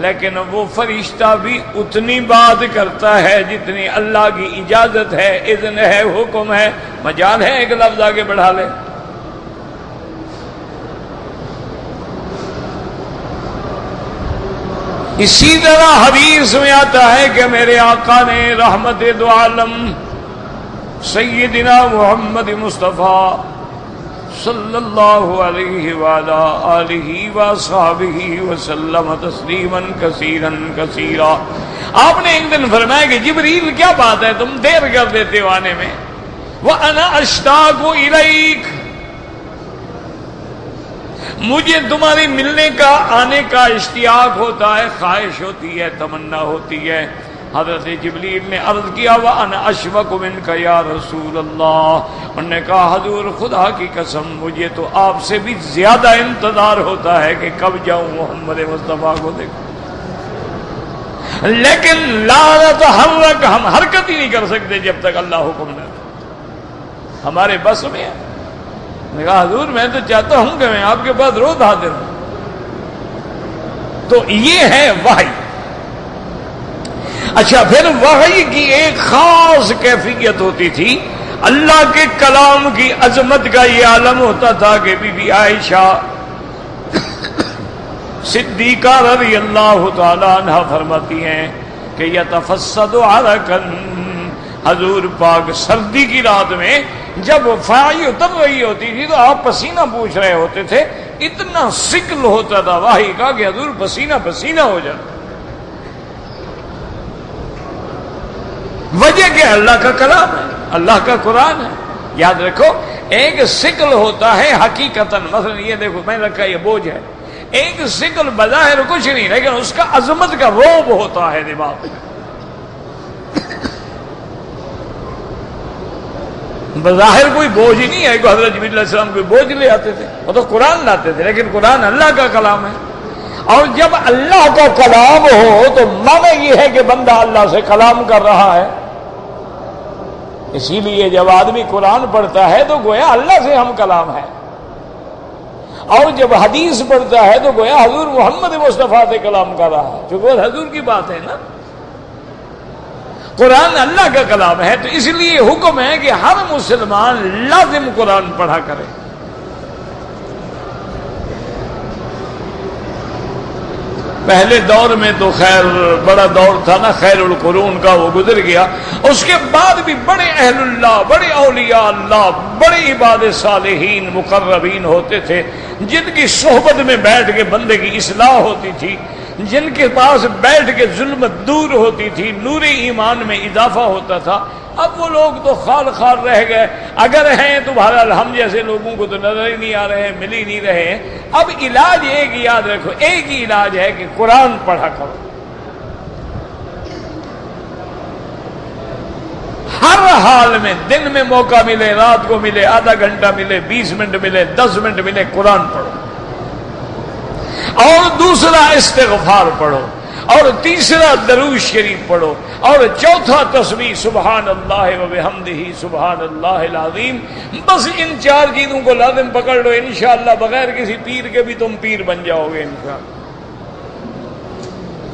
A: لیکن وہ فرشتہ بھی اتنی بات کرتا ہے جتنی اللہ کی اجازت ہے، اذن ہے، حکم ہے۔ مجال ہے ایک لفظ آگے بڑھا لے۔ اسی طرح حدیث میں آتا ہے کہ میرے آقا نے رحمت دو عالم سیدنا محمد مصطفیٰ صلی اللہ علیہ وآلہ آلہ وصحبہ وسلم تسلیما کثیرا کثیرا، آپ نے ایک دن فرمایا کہ جبریل کیا بات ہے تم دیر کر دیتے ہو آنے میں، وَأَنَا أَشْتَاقُ إِلَيْكَ، مجھے تمہاری ملنے کا، آنے کا اشتیاق ہوتا ہے، خواہش ہوتی ہے، تمنا ہوتی ہے۔ حضرت جبریل نے عرض کیا وَأَنَا أَشْفَقُ مِنْكَ يَا رسول اللہ، انہوں نے کہا حضور خدا کی قسم مجھے تو آپ سے بھی زیادہ انتظار ہوتا ہے کہ کب جاؤں محمد مصطفیٰ کو دیکھوں، لیکن لا نتحرک، ہم حرکت ہی نہیں کر سکتے جب تک اللہ حکم نہ دے، ہمارے بس میں ہے۔ میں کہا حضور میں تو چاہتا ہوں کہ میں آپ کے پاس روز حاضر ہوں۔ تو یہ ہے وحی۔ اچھا پھر وحی کی ایک خاص کیفیت ہوتی تھی، اللہ کے کلام کی عظمت کا یہ عالم ہوتا تھا کہ بی بی عائشہ صدیقہ رضی اللہ تعالی عنہ فرماتی ہیں کہ یتفسد عرقا، حضور پاک سردی کی رات میں جب فائی اتر رہی ہوتی تھی تو آپ پسینہ پوچھ رہے ہوتے تھے، اتنا سکل ہوتا تھا وحی کا کہ حضور پسینہ پسینہ ہو جاتا۔ وجہ کہ اللہ کا کلام ہے، اللہ کا قرآن ہے۔ یاد رکھو ایک سکل ہوتا ہے حقیقتاً، مثلا یہ دیکھو میں نے کہا یہ بوجھ ہے، ایک سکل بظاہر کچھ نہیں لیکن اس کا عظمت کا روب ہوتا ہے دماغ میں۔ بظاہر کوئی بوجھ نہیں ہے کہ حضرت جبریل علیہ السلام کوئی بوجھ لے آتے تھے، وہ تو قرآن لاتے تھے، لیکن قرآن اللہ کا کلام ہے۔ اور جب اللہ کا کلام ہو تو معنی یہ ہے کہ بندہ اللہ سے کلام کر رہا ہے۔ اسی لیے جب آدمی قرآن پڑھتا ہے تو گویا اللہ سے ہم کلام ہے، اور جب حدیث پڑھتا ہے تو گویا حضور محمد مصطفیٰ سے کلام کر رہا ہے، چونکہ حضور کی بات ہے نا، قرآن اللہ کا کلام ہے۔ تو اس لیے حکم ہے کہ ہر مسلمان لازم قرآن پڑھا کرے۔ پہلے دور میں تو خیر بڑا دور تھا نا خیر القرون کا، وہ گزر گیا۔ اس کے بعد بھی بڑے اہل اللہ، بڑے اولیاء اللہ، بڑے عباد صالحین مقربین ہوتے تھے جن کی صحبت میں بیٹھ کے بندے کی اصلاح ہوتی تھی۔ جن کے پاس بیٹھ کے ظلمت دور ہوتی تھی، نور ایمان میں اضافہ ہوتا تھا، اب وہ لوگ تو خال خال رہ گئے، اگر ہیں تو بہرحال ہم جیسے لوگوں کو تو نظر ہی نہیں آ رہے ہیں، مل ہی نہیں رہے ہیں۔ اب علاج ایک یاد رکھو، ایک ہی علاج ہے کہ قرآن پڑھا کرو، ہر حال میں، دن میں موقع ملے، رات کو ملے، آدھا گھنٹہ ملے، 20 منٹ ملے، 10 منٹ ملے، قرآن پڑھو، اور دوسرا استغفار پڑھو، اور تیسرا درود شریف پڑھو، اور چوتھا تسبیح سبحان اللہ و بحمدہ سبحان اللہ العظیم۔ بس ان 4 چیزوں کو لازم پکڑ لو، انشاءاللہ بغیر کسی پیر کے بھی تم پیر بن جاؤ گے، انشاءاللہ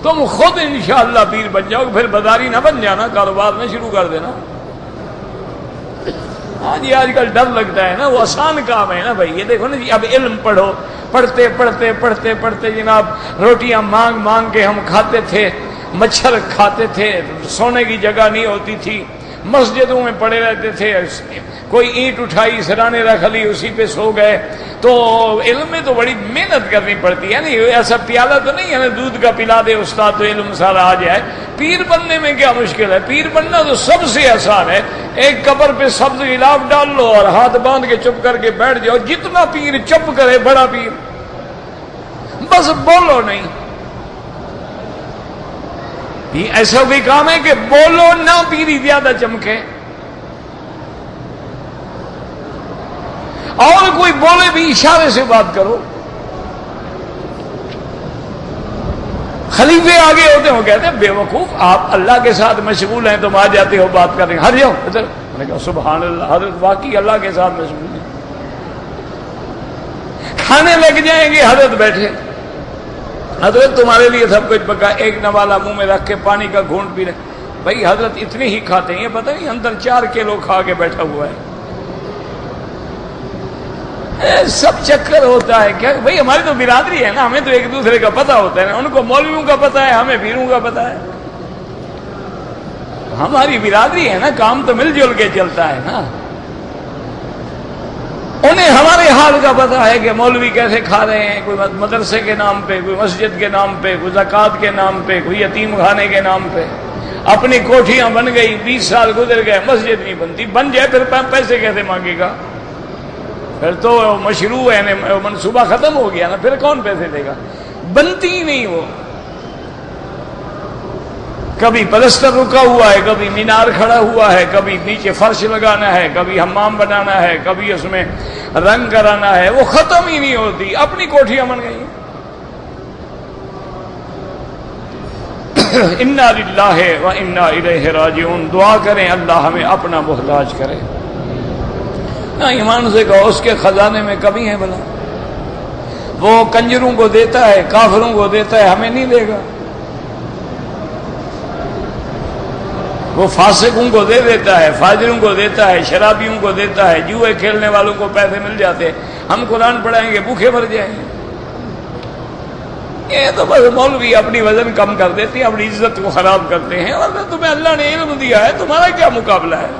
A: تم خود انشاءاللہ پیر بن جاؤ گے، پھر بازاری نہ بن جانا، کاروبار نہ شروع کر دینا۔ ہاں جی آج کل ڈر لگتا ہے نا، وہ آسان کام ہے نا بھائی، یہ دیکھو نا جی، اب علم پڑھو، پڑھتے پڑھتے پڑھتے پڑھتے جناب روٹیاں مانگ مانگ کے ہم کھاتے تھے، مچھر کھاتے تھے، سونے کی جگہ نہیں ہوتی تھی، مسجدوں میں پڑے رہتے تھے، کوئی اینٹ اٹھائی سرانے رکھ لی اسی پہ سو گئے۔ تو علم میں تو بڑی محنت کرنی پڑتی ہے نا، ایسا پیالہ تو نہیں ہے دودھ کا پلا دے استاد تو علم سارا آ جائے۔ پیر بننے میں کیا مشکل ہے، پیر بننا تو سب سے آسان ہے، ایک قبر پہ سبز غلاف ڈال لو اور ہاتھ باندھ کے چپ کر کے بیٹھ جاؤ، جتنا پیر چپ کرے بڑا پیر، بس بولو نہیں۔ یہ ایسا بھی کام ہے کہ بولو نہ، پیری زیادہ چمکے، اور کوئی بولے بھی اشارے سے بات کرو۔ خلیفے آگے ہوتے ہیں، وہ کہتے ہیں بے وقوف آپ اللہ کے ساتھ مشغول ہیں، تم آ جاتے ہو بات کرنے، ہٹ جاؤ ادھر۔ میں نے کہا سبحان اللہ، حضرت واقعی اللہ کے ساتھ مشغول ہیں۔ کھانے لگ جائیں گے، حضرت بیٹھے، حضرت تمہارے لیے سب کچھ پکا، ایک نوالا منہ میں رکھ کے پانی کا گھونٹ پی رہے، بھائی حضرت اتنے ہی کھاتے ہیں، یہ پتہ نہیں اندر 4 کلو کھا کے بیٹھا ہوا ہے۔ سب چکر ہوتا ہے کیا بھائی، ہماری تو برادری ہے نا، ہمیں تو ایک دوسرے کا پتہ ہوتا ہے نا، ان کو مولویوں کا پتہ ہے، ہمیں پیروں کا پتہ ہے، ہماری برادری ہے نا، کام تو مل جل کے چلتا ہے نا۔ انہیں ہمارے حال کا پتہ ہے کہ مولوی کیسے کھا رہے ہیں، کوئی مدرسے کے نام پہ، کوئی مسجد کے نام پہ، کوئی زکوٰۃ کے نام پہ، کوئی یتیم خانے کے نام پہ، اپنی کوٹھیاں بن گئی، 20 سال گزر گئے، مسجد نہیں بنتی، بن جائے پھر پیسے کیسے مانگے گا، پھر تو مشروع ہے، منصوبہ ختم ہو گیا نا، پھر کون پیسے دے گا، بنتی ہی نہیں وہ۔ کبھی پلستر رکا ہوا ہے، کبھی مینار کھڑا ہوا ہے، کبھی نیچے فرش لگانا ہے، کبھی حمام بنانا ہے، کبھی اس میں رنگ کرانا ہے، وہ ختم ہی نہیں ہوتی، اپنی کوٹھیاں بن گئی۔ انا للہ و انا الیہ راجعون، دعا کریں اللہ ہمیں اپنا محتاج کرے۔ ایمان سے کہو اس کے خزانے میں کمی ہے بھلا، وہ کنجروں کو دیتا ہے، کافروں کو دیتا ہے، ہمیں نہیں دے گا، وہ فاسقوں کو دے دیتا ہے، فاجروں کو دیتا ہے، شرابیوں کو دیتا ہے، جوئے کھیلنے والوں کو پیسے مل جاتے ہیں، ہم قرآن پڑھائیں گے بھوکے مر جائیں گے۔ یہ تو بس مولوی اپنی وزن کم کر دیتے ہیں، اپنی عزت کو خراب کرتے ہیں، اور تمہیں اللہ نے علم دیا ہے، تمہارا کیا مقابلہ ہے؟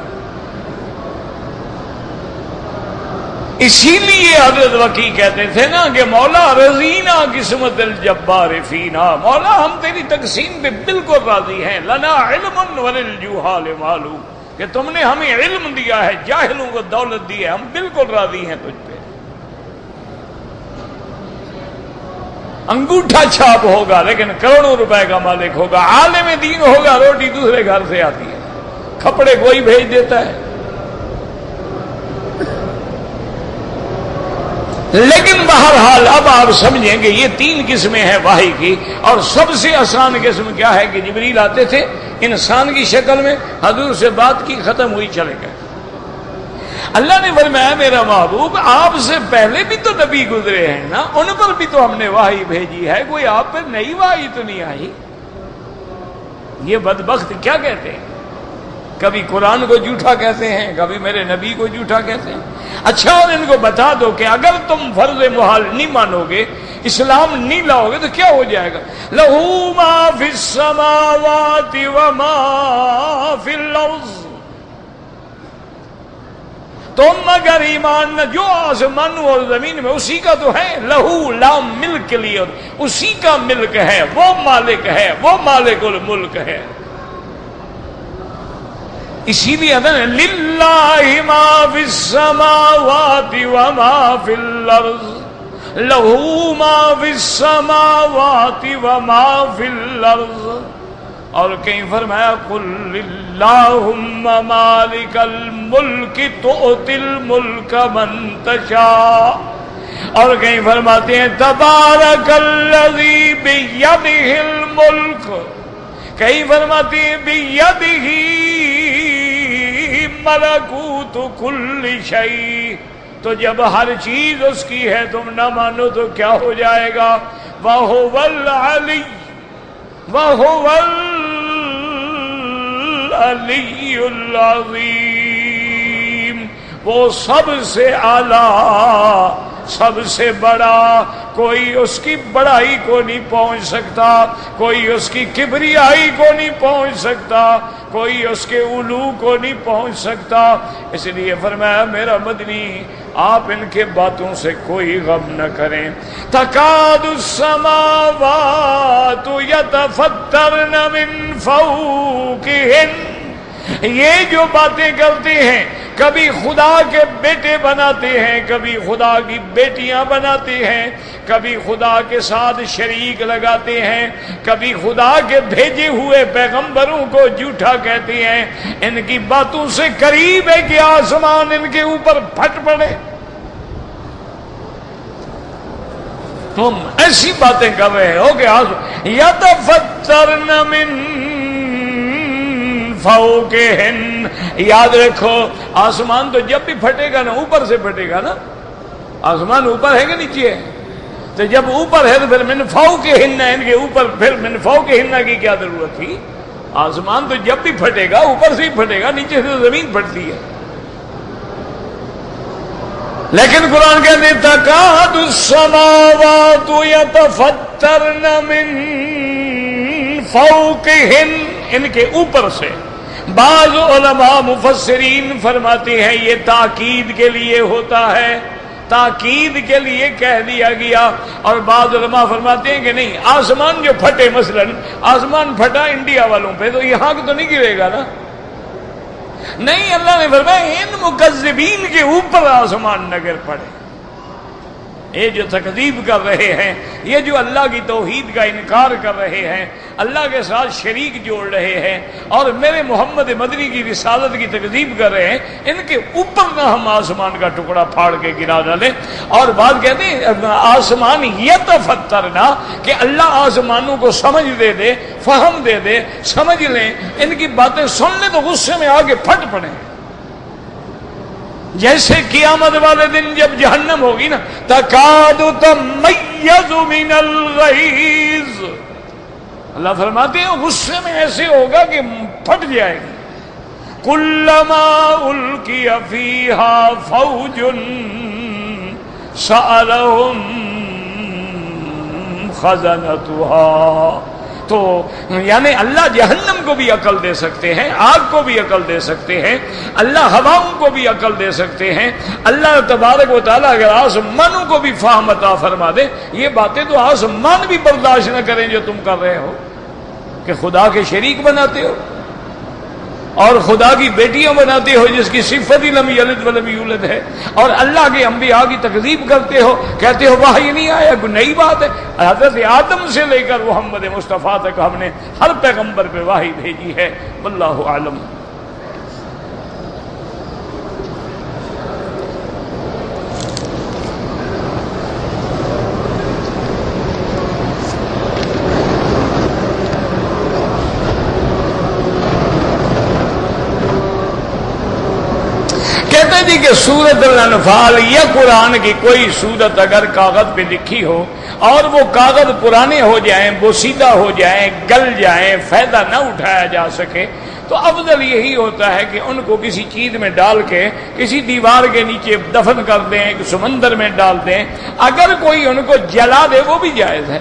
A: اسی لیے حضرت وکی کہتے تھے نا کہ مولا رضینا قسمت الجبار فینا، مولا ہم تیری تقسیم پہ بالکل راضی ہیں، لنا علم وللجہال معلوم، کہ تم نے ہمیں علم دیا ہے، جاہلوں کو دولت دی ہے، ہم بالکل راضی ہیں تجھ پہ۔ انگوٹھا چھاپ ہوگا لیکن کروڑوں روپے کا مالک ہوگا، عالم دین ہوگا، روٹی دوسرے گھر سے آتی ہے، کپڑے کوئی بھیج دیتا ہے۔ لیکن بہرحال اب آپ سمجھیں کہ یہ 3 قسمیں ہیں وحی کی، اور سب سے آسان قسم کیا ہے کہ جبریل آتے تھے انسان کی شکل میں، حضور سے بات کی، ختم ہوئی، چلے گئے۔ اللہ نے فرمایا میرا محبوب آپ سے پہلے بھی تو نبی گزرے ہیں نا، ان پر بھی تو ہم نے وحی بھیجی ہے، کوئی آپ پر نئی وحی تو نہیں آئی۔ یہ بدبخت کیا کہتے ہیں، کبھی قرآن کو جھوٹا کہتے ہیں، کبھی میرے نبی کو جھوٹا کہتے ہیں۔ اچھا اور ان کو بتا دو کہ اگر تم فرض محال نہیں مانو گے، اسلام نہیں لاؤ گے تو کیا ہو جائے گا؟ لہو ما فی السماوات وما فی الارض، تم اگر ایمان نہ، جو آسمان اور زمین میں اسی کا تو ہے، لہو لا ملک لی، اسی کا ملک ہے، وہ مالک ہے، وہ مالک الملک ہے۔ اسی لیے للہ ما فی السماوات وما فی الارض، لہو ما فی السماوات وما فی الارض۔ اور کہیں فرمایا قل اللہم مالک الملک تؤتی الملک من تشاء، اور کہیں فرماتے ہیں تبارک الذی بیدہ الملک، کہیں فرماتے ہیں بیدہ ملکوت کل شیء۔ تو جب ہر چیز اس کی ہے تم نہ مانو تو کیا ہو جائے گا؟ وَهُوَ الْعَلِيُّ وَهُوَ الْعَلِيُّ الْعَظِيمُ، وہ سب سے اعلیٰ، سب سے بڑا، کوئی اس کی بڑائی کو نہیں پہنچ سکتا، کوئی اس کی کبریائی کو نہیں پہنچ سکتا، کوئی اس کے علو کو نہیں پہنچ سکتا۔ اس لیے فرمایا میرا مدنی آپ ان کے باتوں سے کوئی غم نہ کریں۔ تکاد السماوات یتفطرن من فوقہن، یہ جو باتیں کرتے ہیں، کبھی خدا کے بیٹے بناتے ہیں، کبھی خدا کی بیٹیاں بناتے ہیں، کبھی خدا کے ساتھ شریک لگاتے ہیں، کبھی خدا کے بھیجے ہوئے پیغمبروں کو جھوٹا کہتے ہیں۔ ان کی باتوں سے قریب ہے کہ آسمان ان کے اوپر پھٹ پڑے۔ تم ایسی باتیں کر رہے ہو کہ یتفطرن من فوقہن، یاد رکھو آسمان تو جب بھی پھٹے گا نا اوپر سے پھٹے گا نا، آسمان اوپر ہے کہ نیچے ہے؟ تو جب اوپر ہے تو پھر من فوقہن، ان کے اوپر پھر من فوقہن کی کیا ضرورت تھی؟ آسمان تو جب بھی پھٹے گا اوپر سے ہی پھٹے گا، نیچے سے زمین پھٹتی ہے۔ لیکن قرآن کہتے ہیں تکاد السماوات یتفطرن من فوقہن، ان کے اوپر سے۔ بعض علماء مفسرین فرماتے ہیں یہ تاکید کے لیے ہوتا ہے، تاکید کے لیے کہہ دیا گیا، اور بعض علماء فرماتے ہیں کہ نہیں، آسمان جو پھٹے، مثلا آسمان پھٹا انڈیا والوں پہ تو یہاں کو تو نہیں گرے گا نا، نہیں، اللہ نے فرمایا ان مکذبین کے اوپر آسمان نہ گر پڑے۔ یہ جو تکذیب کر رہے ہیں، یہ جو اللہ کی توحید کا انکار کر رہے ہیں، اللہ کے ساتھ شریک جوڑ رہے ہیں، اور میرے محمد مدنی کی رسالت کی تکذیب کر رہے ہیں، ان کے اوپر نہ ہم آسمان کا ٹکڑا پھاڑ کے گرا ڈالیں۔ اور بات کہتے ہیں آسمان یتفطرنا، کہ اللہ آسمانوں کو سمجھ دے دے، فہم دے دے، سمجھ لیں، ان کی باتیں سن لیں تو غصے میں آگے پھٹ پڑیں۔ جیسے قیامت والے دن جب جہنم ہوگی نا، تکاد تمیز من الغیظ، اللہ فرماتے ہیں غصے میں ایسے ہوگا کہ پھٹ جائے گی۔ کلما القی فیہا فوج سألہم خزنتہا، تو یعنی اللہ جہنم کو بھی عقل دے سکتے ہیں، آگ کو بھی عقل دے سکتے ہیں، اللہ ہواؤں کو بھی عقل دے سکتے ہیں، اللہ تبارک و تعالیٰ اگر آسمانوں کو بھی فہم عطا فرما دے، یہ باتیں تو آسمان بھی برداشت نہ کریں جو تم کر رہے ہو، کہ خدا کے شریک بناتے ہو اور خدا کی بیٹیاں بناتے ہو جس کی صفت ہی لم یلد ولم یولد ہے، اور اللہ کے انبیاء کی تکذیب کرتے ہو، کہتے ہو وحی نہیں آیا، کوئی نئی بات ہے۔ حضرت آدم سے لے کر محمد مصطفیٰ تک ہم نے ہر پیغمبر پہ وحی بھیجی ہے، واللہ اعلم۔ جی کہ سورۃ الانفال یا قرآن کی کوئی سورت اگر کاغذ پہ لکھی ہو اور وہ کاغذ پرانے ہو جائیں، بوسیدہ ہو جائیں، گل جائیں، فائدہ نہ اٹھایا جا سکے، تو افضل یہی ہوتا ہے کہ ان کو کسی چیز میں ڈال کے کسی دیوار کے نیچے دفن کر دیں، سمندر میں ڈال دیں۔ اگر کوئی ان کو جلا دے وہ بھی جائز ہے،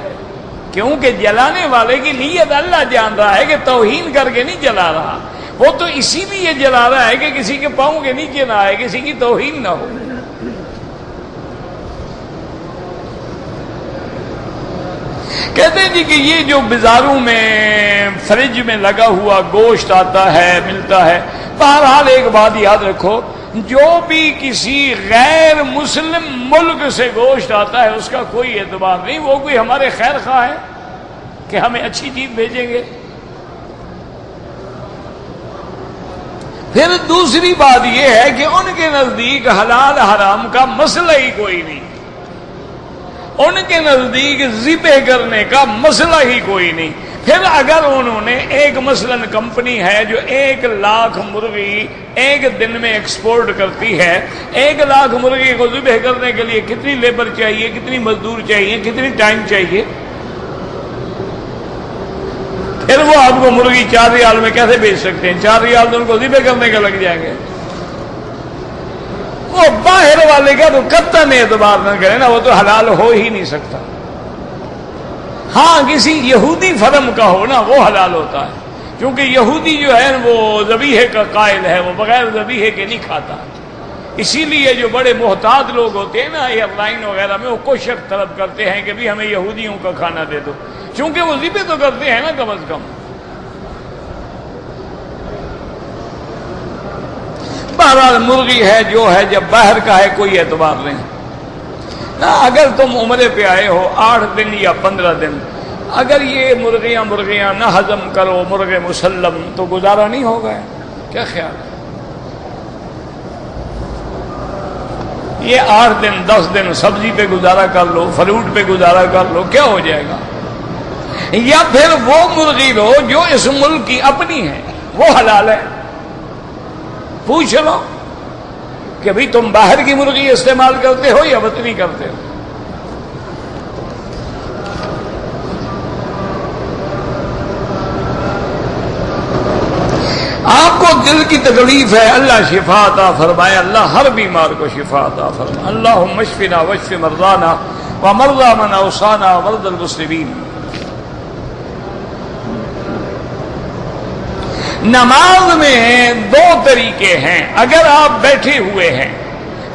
A: کیونکہ جلانے والے کی نیت اللہ جان رہا ہے کہ توہین کر کے نہیں جلا رہا، وہ تو اسی لیے جلا رہا ہے کہ کسی کے پاؤں کے نیچے نہ آئے، کسی کی توہین نہ ہو۔ کہتے ہیں جی کہ یہ جو بازاروں میں فریج میں لگا ہوا گوشت آتا ہے، ملتا ہے، بہرحال ایک بات یاد رکھو، جو بھی کسی غیر مسلم ملک سے گوشت آتا ہے اس کا کوئی اعتبار نہیں، وہ کوئی ہمارے خیر خواہ ہے کہ ہمیں اچھی چیز بھیجیں گے۔ پھر دوسری بات یہ ہے کہ ان کے نزدیک حلال حرام کا مسئلہ ہی کوئی نہیں، ان کے نزدیک ذبح کرنے کا مسئلہ ہی کوئی نہیں۔ پھر اگر انہوں نے ایک مثلا کمپنی ہے جو 1,00,000 مرغی ایک دن میں ایکسپورٹ کرتی ہے، 1,00,000 مرغی کو ذبح کرنے کے لیے کتنی لیبر چاہیے، کتنی مزدور چاہیے، کتنی ٹائم چاہیے؟ پھر وہ آپ کو مرغی 4 ریال میں کیسے بیچ سکتے ہیں؟ 4 ریال تو ان کو ذبح کرنے کا لگ جائیں گے۔ وہ باہر والے کا تو قطعاً اعتبار نہ کرے نا، وہ تو حلال ہو ہی نہیں سکتا۔ ہاں کسی یہودی فرم کا ہو نا، وہ حلال ہوتا ہے، کیونکہ یہودی جو ہے وہ ذبیحے کا قائل ہے، وہ بغیر ذبیحے کے نہیں کھاتا۔ اسی لیے جو بڑے محتاط لوگ ہوتے ہیں نا ایئر لائن وغیرہ میں، وہ کوشش طلب کرتے ہیں کہ بھی ہمیں یہودیوں کا کھانا دے دو، چونکہ وہ ذبح تو کرتے ہیں نا کم از کم۔ بہرحال مرغی ہے جو ہے، جب باہر کا ہے کوئی اعتبار نہیں نا۔ اگر تم عمرے پہ آئے ہو 8 دن یا 15 دن، اگر یہ مرغیاں نہ ہضم کرو، مرغ مسلم، تو گزارا نہیں ہوگا۔ کیا خیال ہے؟ یہ 8 دن 10 دن سبزی پہ گزارا کر لو، فروٹ پہ گزارا کر لو، کیا ہو جائے گا؟ یا پھر وہ مرغی لو جو اس ملک کی اپنی ہے، وہ حلال ہے۔ پوچھ لو کہ بھئی تم باہر کی مرغی استعمال کرتے ہو یا وطنی کرتے ہو؟ آپ کو دل کی تکلیف ہے، اللہ شفا عطا فرمائے، اللہ ہر بیمار کو شفا عطا فرمائے۔ اللہم اشفنا واشف مرضانا ومرضى من اوصانا ومرضى المسلمین۔ نماز میں 2 طریقے ہیں۔ اگر آپ بیٹھے ہوئے ہیں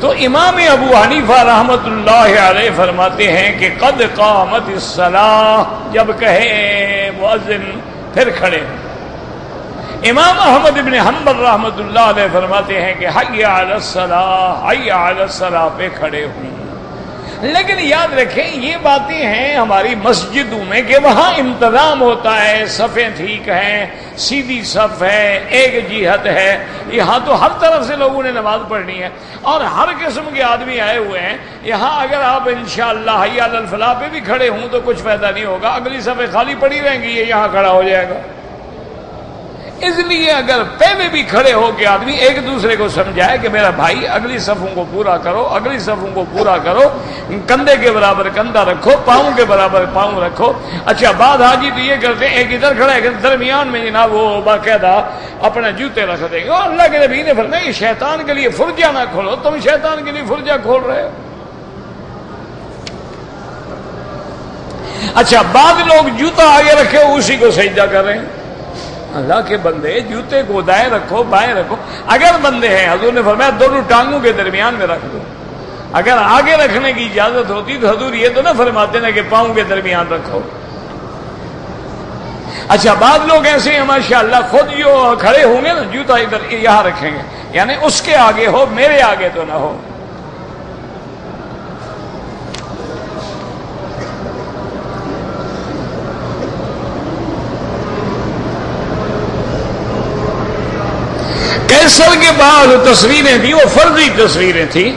A: تو امام ابو حنیفہ رحمۃ اللہ علیہ فرماتے ہیں کہ قد قامت الصلاۃ، جب کہے مؤذن پھر کھڑے ہیں۔ امام احمد بن حنبل رحمۃ اللہ علیہ فرماتے ہیں کہ حی علی الصلاۃ، حی علی الصلاۃ پہ کھڑے ہوں۔ لیکن یاد رکھیں یہ باتیں ہیں ہماری مسجدوں میں کہ وہاں انتظام ہوتا ہے، صفیں ٹھیک ہیں، سیدھی صف ہے، ایک جہت ہے۔ یہاں تو ہر طرف سے لوگوں نے نماز پڑھنی ہے اور ہر قسم کے آدمی آئے ہوئے ہیں۔ یہاں اگر آپ انشاءاللہ حی علی الفلاح پہ بھی کھڑے ہوں تو کچھ فائدہ نہیں ہوگا، اگلی صفیں خالی پڑی رہیں گی، یہ یہاں کھڑا ہو جائے گا۔ اس لیے اگر پہلے بھی کھڑے ہو کے آدمی ایک دوسرے کو سمجھائے کہ میرا بھائی اگلی صفوں کو پورا کرو، اگلی صفوں کو پورا کرو، کندھے کے برابر کندھا رکھو، پاؤں کے برابر پاؤں رکھو۔ اچھا بعد حاجی تو یہ کرتے ہیں ایک ادھر کھڑا ہے، درمیان میں جناب وہ باقاعدہ اپنا جوتے رکھ دیں گے۔ اور اللہ کے نبی نے فرمایا یہ شیطان کے لیے فرجہ نہ کھولو، تم شیطان کے لیے فرجہ کھول رہے ہو۔ اچھا بعض لوگ جوتا آگے رکھے اسی کو سجدہ کر رہے ہیں۔ اللہ کے بندے جوتے کو دائیں رکھو، بائیں رکھو۔ اگر بندے ہیں حضور نے فرمایا دونوں ٹانگوں کے درمیان میں رکھ دو۔ اگر آگے رکھنے کی اجازت ہوتی تو حضور یہ تو نہ فرماتے نا کہ پاؤں کے درمیان رکھو۔ اچھا بعض لوگ ایسے ہیں ماشاءاللہ خود جو کھڑے ہوں گے نا جوتا ادھر یہاں رکھیں گے، یعنی اس کے آگے ہو، میرے آگے تو نہ ہو۔ کیسر کے بعد تصویریں تھیں، وہ فرضی تصویریں تھیں،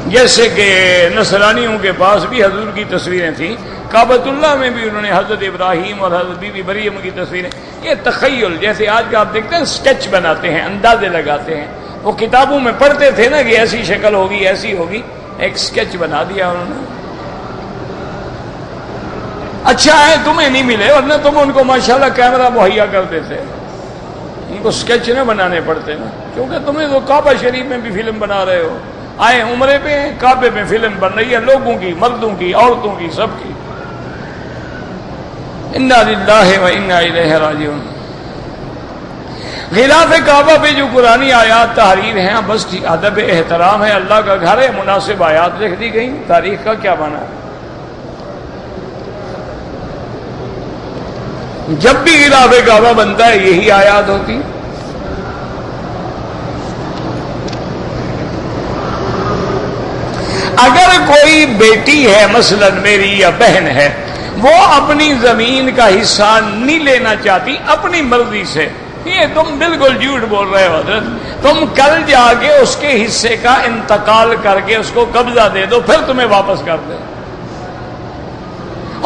A: جیسے کہ نصرانیوں کے پاس بھی حضور کی تصویریں تھیں، کعبۃ اللہ میں بھی انہوں نے حضرت ابراہیم اور حضرت بی بی مریم کی تصویریں۔ یہ تخیل، جیسے آج کا آپ دیکھتے ہیں سکیچ بناتے ہیں، اندازے لگاتے ہیں۔ وہ کتابوں میں پڑھتے تھے نا کہ ایسی شکل ہوگی، ایسی ہوگی، ایک سکیچ بنا دیا انہوں نے۔ اچھا ہے تمہیں نہیں ملے، ورنہ تم ان کو ماشاءاللہ کیمرہ مہیا کرتے تھے، ان کو سکیچ نہ بنانے پڑتے نا، کیونکہ تمہیں تو کعبہ شریف میں بھی فلم بنا رہے ہو، آئے عمرے پہ کعبے میں فلم بن رہی ہے، لوگوں کی، مردوں کی، عورتوں کی، سب کی۔ انا للہ و انا الیہ راجعون۔ غلاف کعبہ پہ جو قرآنی آیات تحریر ہیں بس ادب احترام ہے، اللہ کا گھر ہے، مناسب آیات لکھ دی گئی، تاریخ کا کیا بنا؟ جب بھی غلاف کعبہ بنتا ہے یہی آیات ہوتی۔ اگر کوئی بیٹی ہے مثلا میری یا بہن ہے، وہ اپنی زمین کا حصہ نہیں لینا چاہتی اپنی مرضی سے، یہ تم بالکل جھوٹ بول رہے ہو حضرت، تم کل جا کے اس کے حصے کا انتقال کر کے اس کو قبضہ دے دو، پھر تمہیں واپس کر دے۔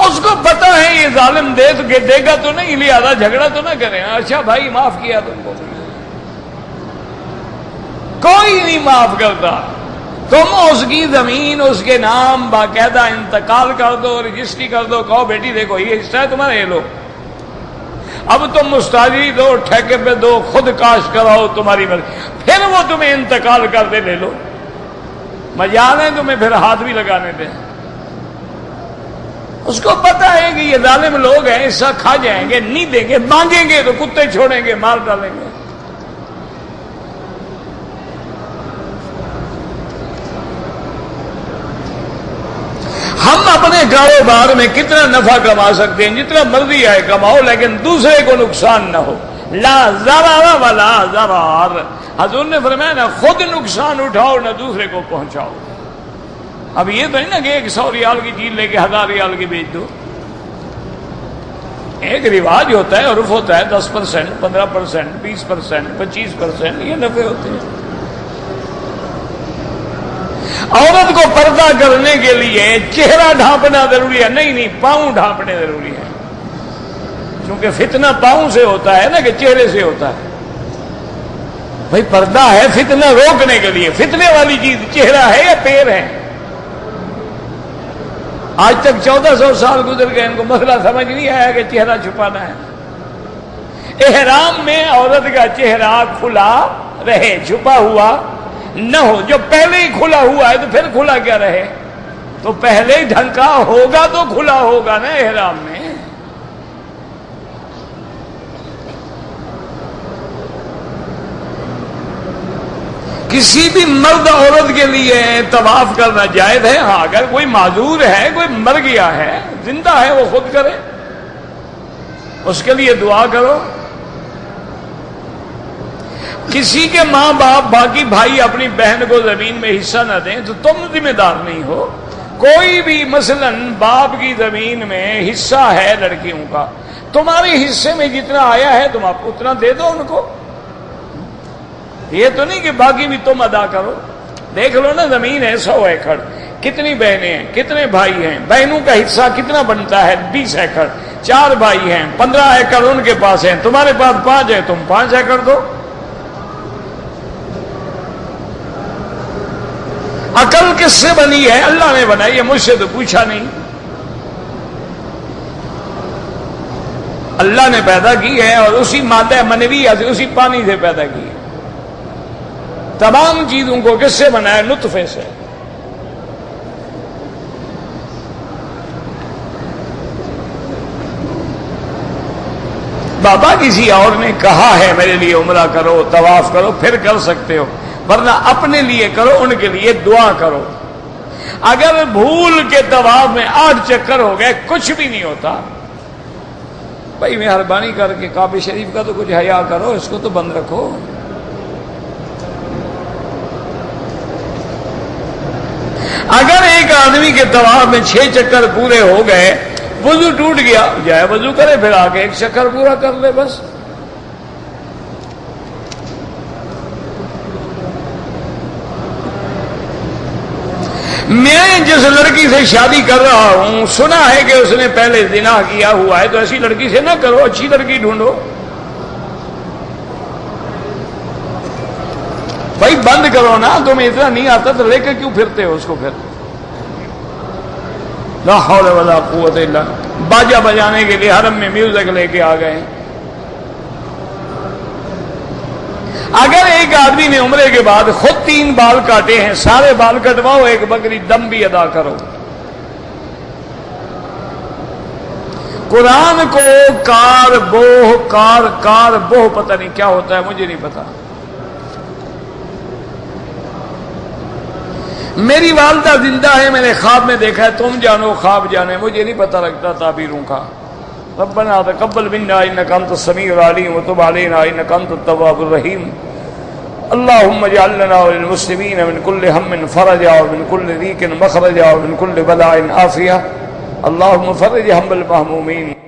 A: اس کو پتہ ہے یہ ظالم دے گا تو نہیں، لہذا جھگڑا تو نہ کریں۔ اچھا بھائی معاف کیا تم کو، کوئی نہیں معاف کرتا۔ تم اس کی زمین اس کے نام باقاعدہ انتقال کر دو، رجسٹری کر دو، کہو بیٹی دیکھو یہ حصہ ہے تمہارا، یہ لو۔ اب تم مستاجری دو، ٹھیکے پہ دو، خود کاشت کراؤ، تمہاری مرضی، پھر وہ تمہیں انتقال کر دے، لے لو، مجال ہے تمہیں پھر ہاتھ بھی لگانے دیں۔ اس کو پتہ ہے کہ یہ ظالم لوگ ہیں، حصہ کھا جائیں گے، نہیں دیں گے، مانگیں گے تو کتے چھوڑیں گے، مار ڈالیں گے۔ ہم اپنے کاروبار میں کتنا نفع کما سکتے ہیں، جتنا مرضی آئے کماؤ، لیکن دوسرے کو نقصان نہ ہو۔ لا ضرر ولا ضرار، حضور نے فرمایا نہ خود نقصان اٹھاؤ نہ دوسرے کو پہنچاؤ۔ اب یہ تو نہیں نا کہ 100 ریال کی چیز لے کے 1000 ریال کی بیچ دو۔ ایک رواج ہوتا ہے، عرف ہوتا ہے، 10%، 15%، 20%، 25% یہ نفع ہوتے ہیں۔ عورت کو پردہ کرنے کے لیے چہرہ ڈھانپنا ضروری ہے؟ نہیں، پاؤں ڈھانپنے ضروری ہے، کیونکہ فتنہ پاؤں سے ہوتا ہے نا کہ چہرے سے ہوتا ہے۔ بھائی پردہ ہے فتنہ روکنے کے لیے، فتنے والی چیز چہرہ ہے یا پیر ہے؟ آج تک 1400 سال گزر گئے، ان کو مسئلہ سمجھ نہیں آیا کہ چہرہ چھپانا ہے۔ احرام میں عورت کا چہرہ کھلا رہے، چھپا ہوا نہ ہو۔ جو پہلے ہی کھلا ہوا ہے تو پھر کھلا کیا رہے؟ تو پہلے ہی ڈھنکا ہوگا تو کھلا ہوگا نا احرام میں۔ کسی بھی مرد عورت کے لیے طواف کرنا جائز ہے، ہاں اگر کوئی معذور ہے، کوئی مر گیا ہے، زندہ ہے، وہ خود کرے، اس کے لیے دعا کرو۔ کسی کے ماں باپ باقی بھائی اپنی بہن کو زمین میں حصہ نہ دیں تو تم ذمہ دار نہیں ہو۔ کوئی بھی مثلا باپ کی زمین میں حصہ ہے لڑکیوں کا، تمہارے حصے میں جتنا آیا ہے تم آپ اتنا دے دو ان کو، یہ تو نہیں کہ باقی بھی تم ادا کرو۔ دیکھ لو نا زمین ہے 100 ایکڑ، کتنی بہنیں ہیں، کتنے بھائی ہیں، بہنوں کا حصہ کتنا بنتا ہے 20 ایکڑ، 4 بھائی ہیں، 15 ایکڑ ان کے پاس ہیں، تمہارے پاس 5 ہے، تم 5 ایکڑ دو۔ عقل کس سے بنی ہے؟ اللہ نے بنائی ہے، مجھ سے تو پوچھا نہیں۔ اللہ نے پیدا کی ہے اور اسی مادہ منویہ سے، اسی پانی سے پیدا کی ہے۔ تمام چیزوں کو کس سے بنایا؟ نطفے سے۔ بابا کسی اور نے کہا ہے میرے لیے عمرہ کرو، طواف کرو، پھر کر سکتے ہو، ورنہ اپنے لیے کرو، ان کے لیے دعا کرو۔ اگر بھول کے طواف میں 8 چکر ہو گئے کچھ بھی نہیں ہوتا۔ بھائی مہربانی کر کے کعبہ شریف کا تو کچھ حیا کرو، اس کو تو بند رکھو۔ اگر ایک آدمی کے طواف میں 6 چکر پورے ہو گئے، وضو ٹوٹ گیا، جائے وضو کرے، پھر آگے 1 چکر پورا کر لے بس۔ میں جس لڑکی سے شادی کر رہا ہوں، سنا ہے کہ اس نے پہلے زنا کیا ہوا ہے، تو ایسی لڑکی سے نہ کرو، اچھی لڑکی ڈھونڈو۔ بھائی بند کرو نا، تمہیں اتنا نہیں آتا تو لے کے کیوں پھرتے ہو اس کو؟ پھر لا حول ولا قوت الا باللہ، باجا بجانے کے لیے حرم میں میوزک لے کے آ گئے۔ اگر ایک آدمی نے عمرے کے بعد خود 3 بال کاٹے ہیں، سارے بال کٹواؤ، 1 بکری دم بھی ادا کرو۔ قرآن کو کار بوہ پتہ نہیں کیا ہوتا ہے، مجھے نہیں پتا. میری والدہ زندہ ہے، میں نے خواب میں دیکھا ہے، تم جانو خواب جانے، مجھے نہیں پتہ لگتا تعبیروں کا. ربنا تقبل منا انك انت السميع العليم وتب علينا انك انت التواب الرحيم. اللهم اجعل لنا وللمسلمين من كل هم فرجا ومن كل ضيق مخرجا ومن كل بلاء عافية. اللهم فرج هم المهمومين.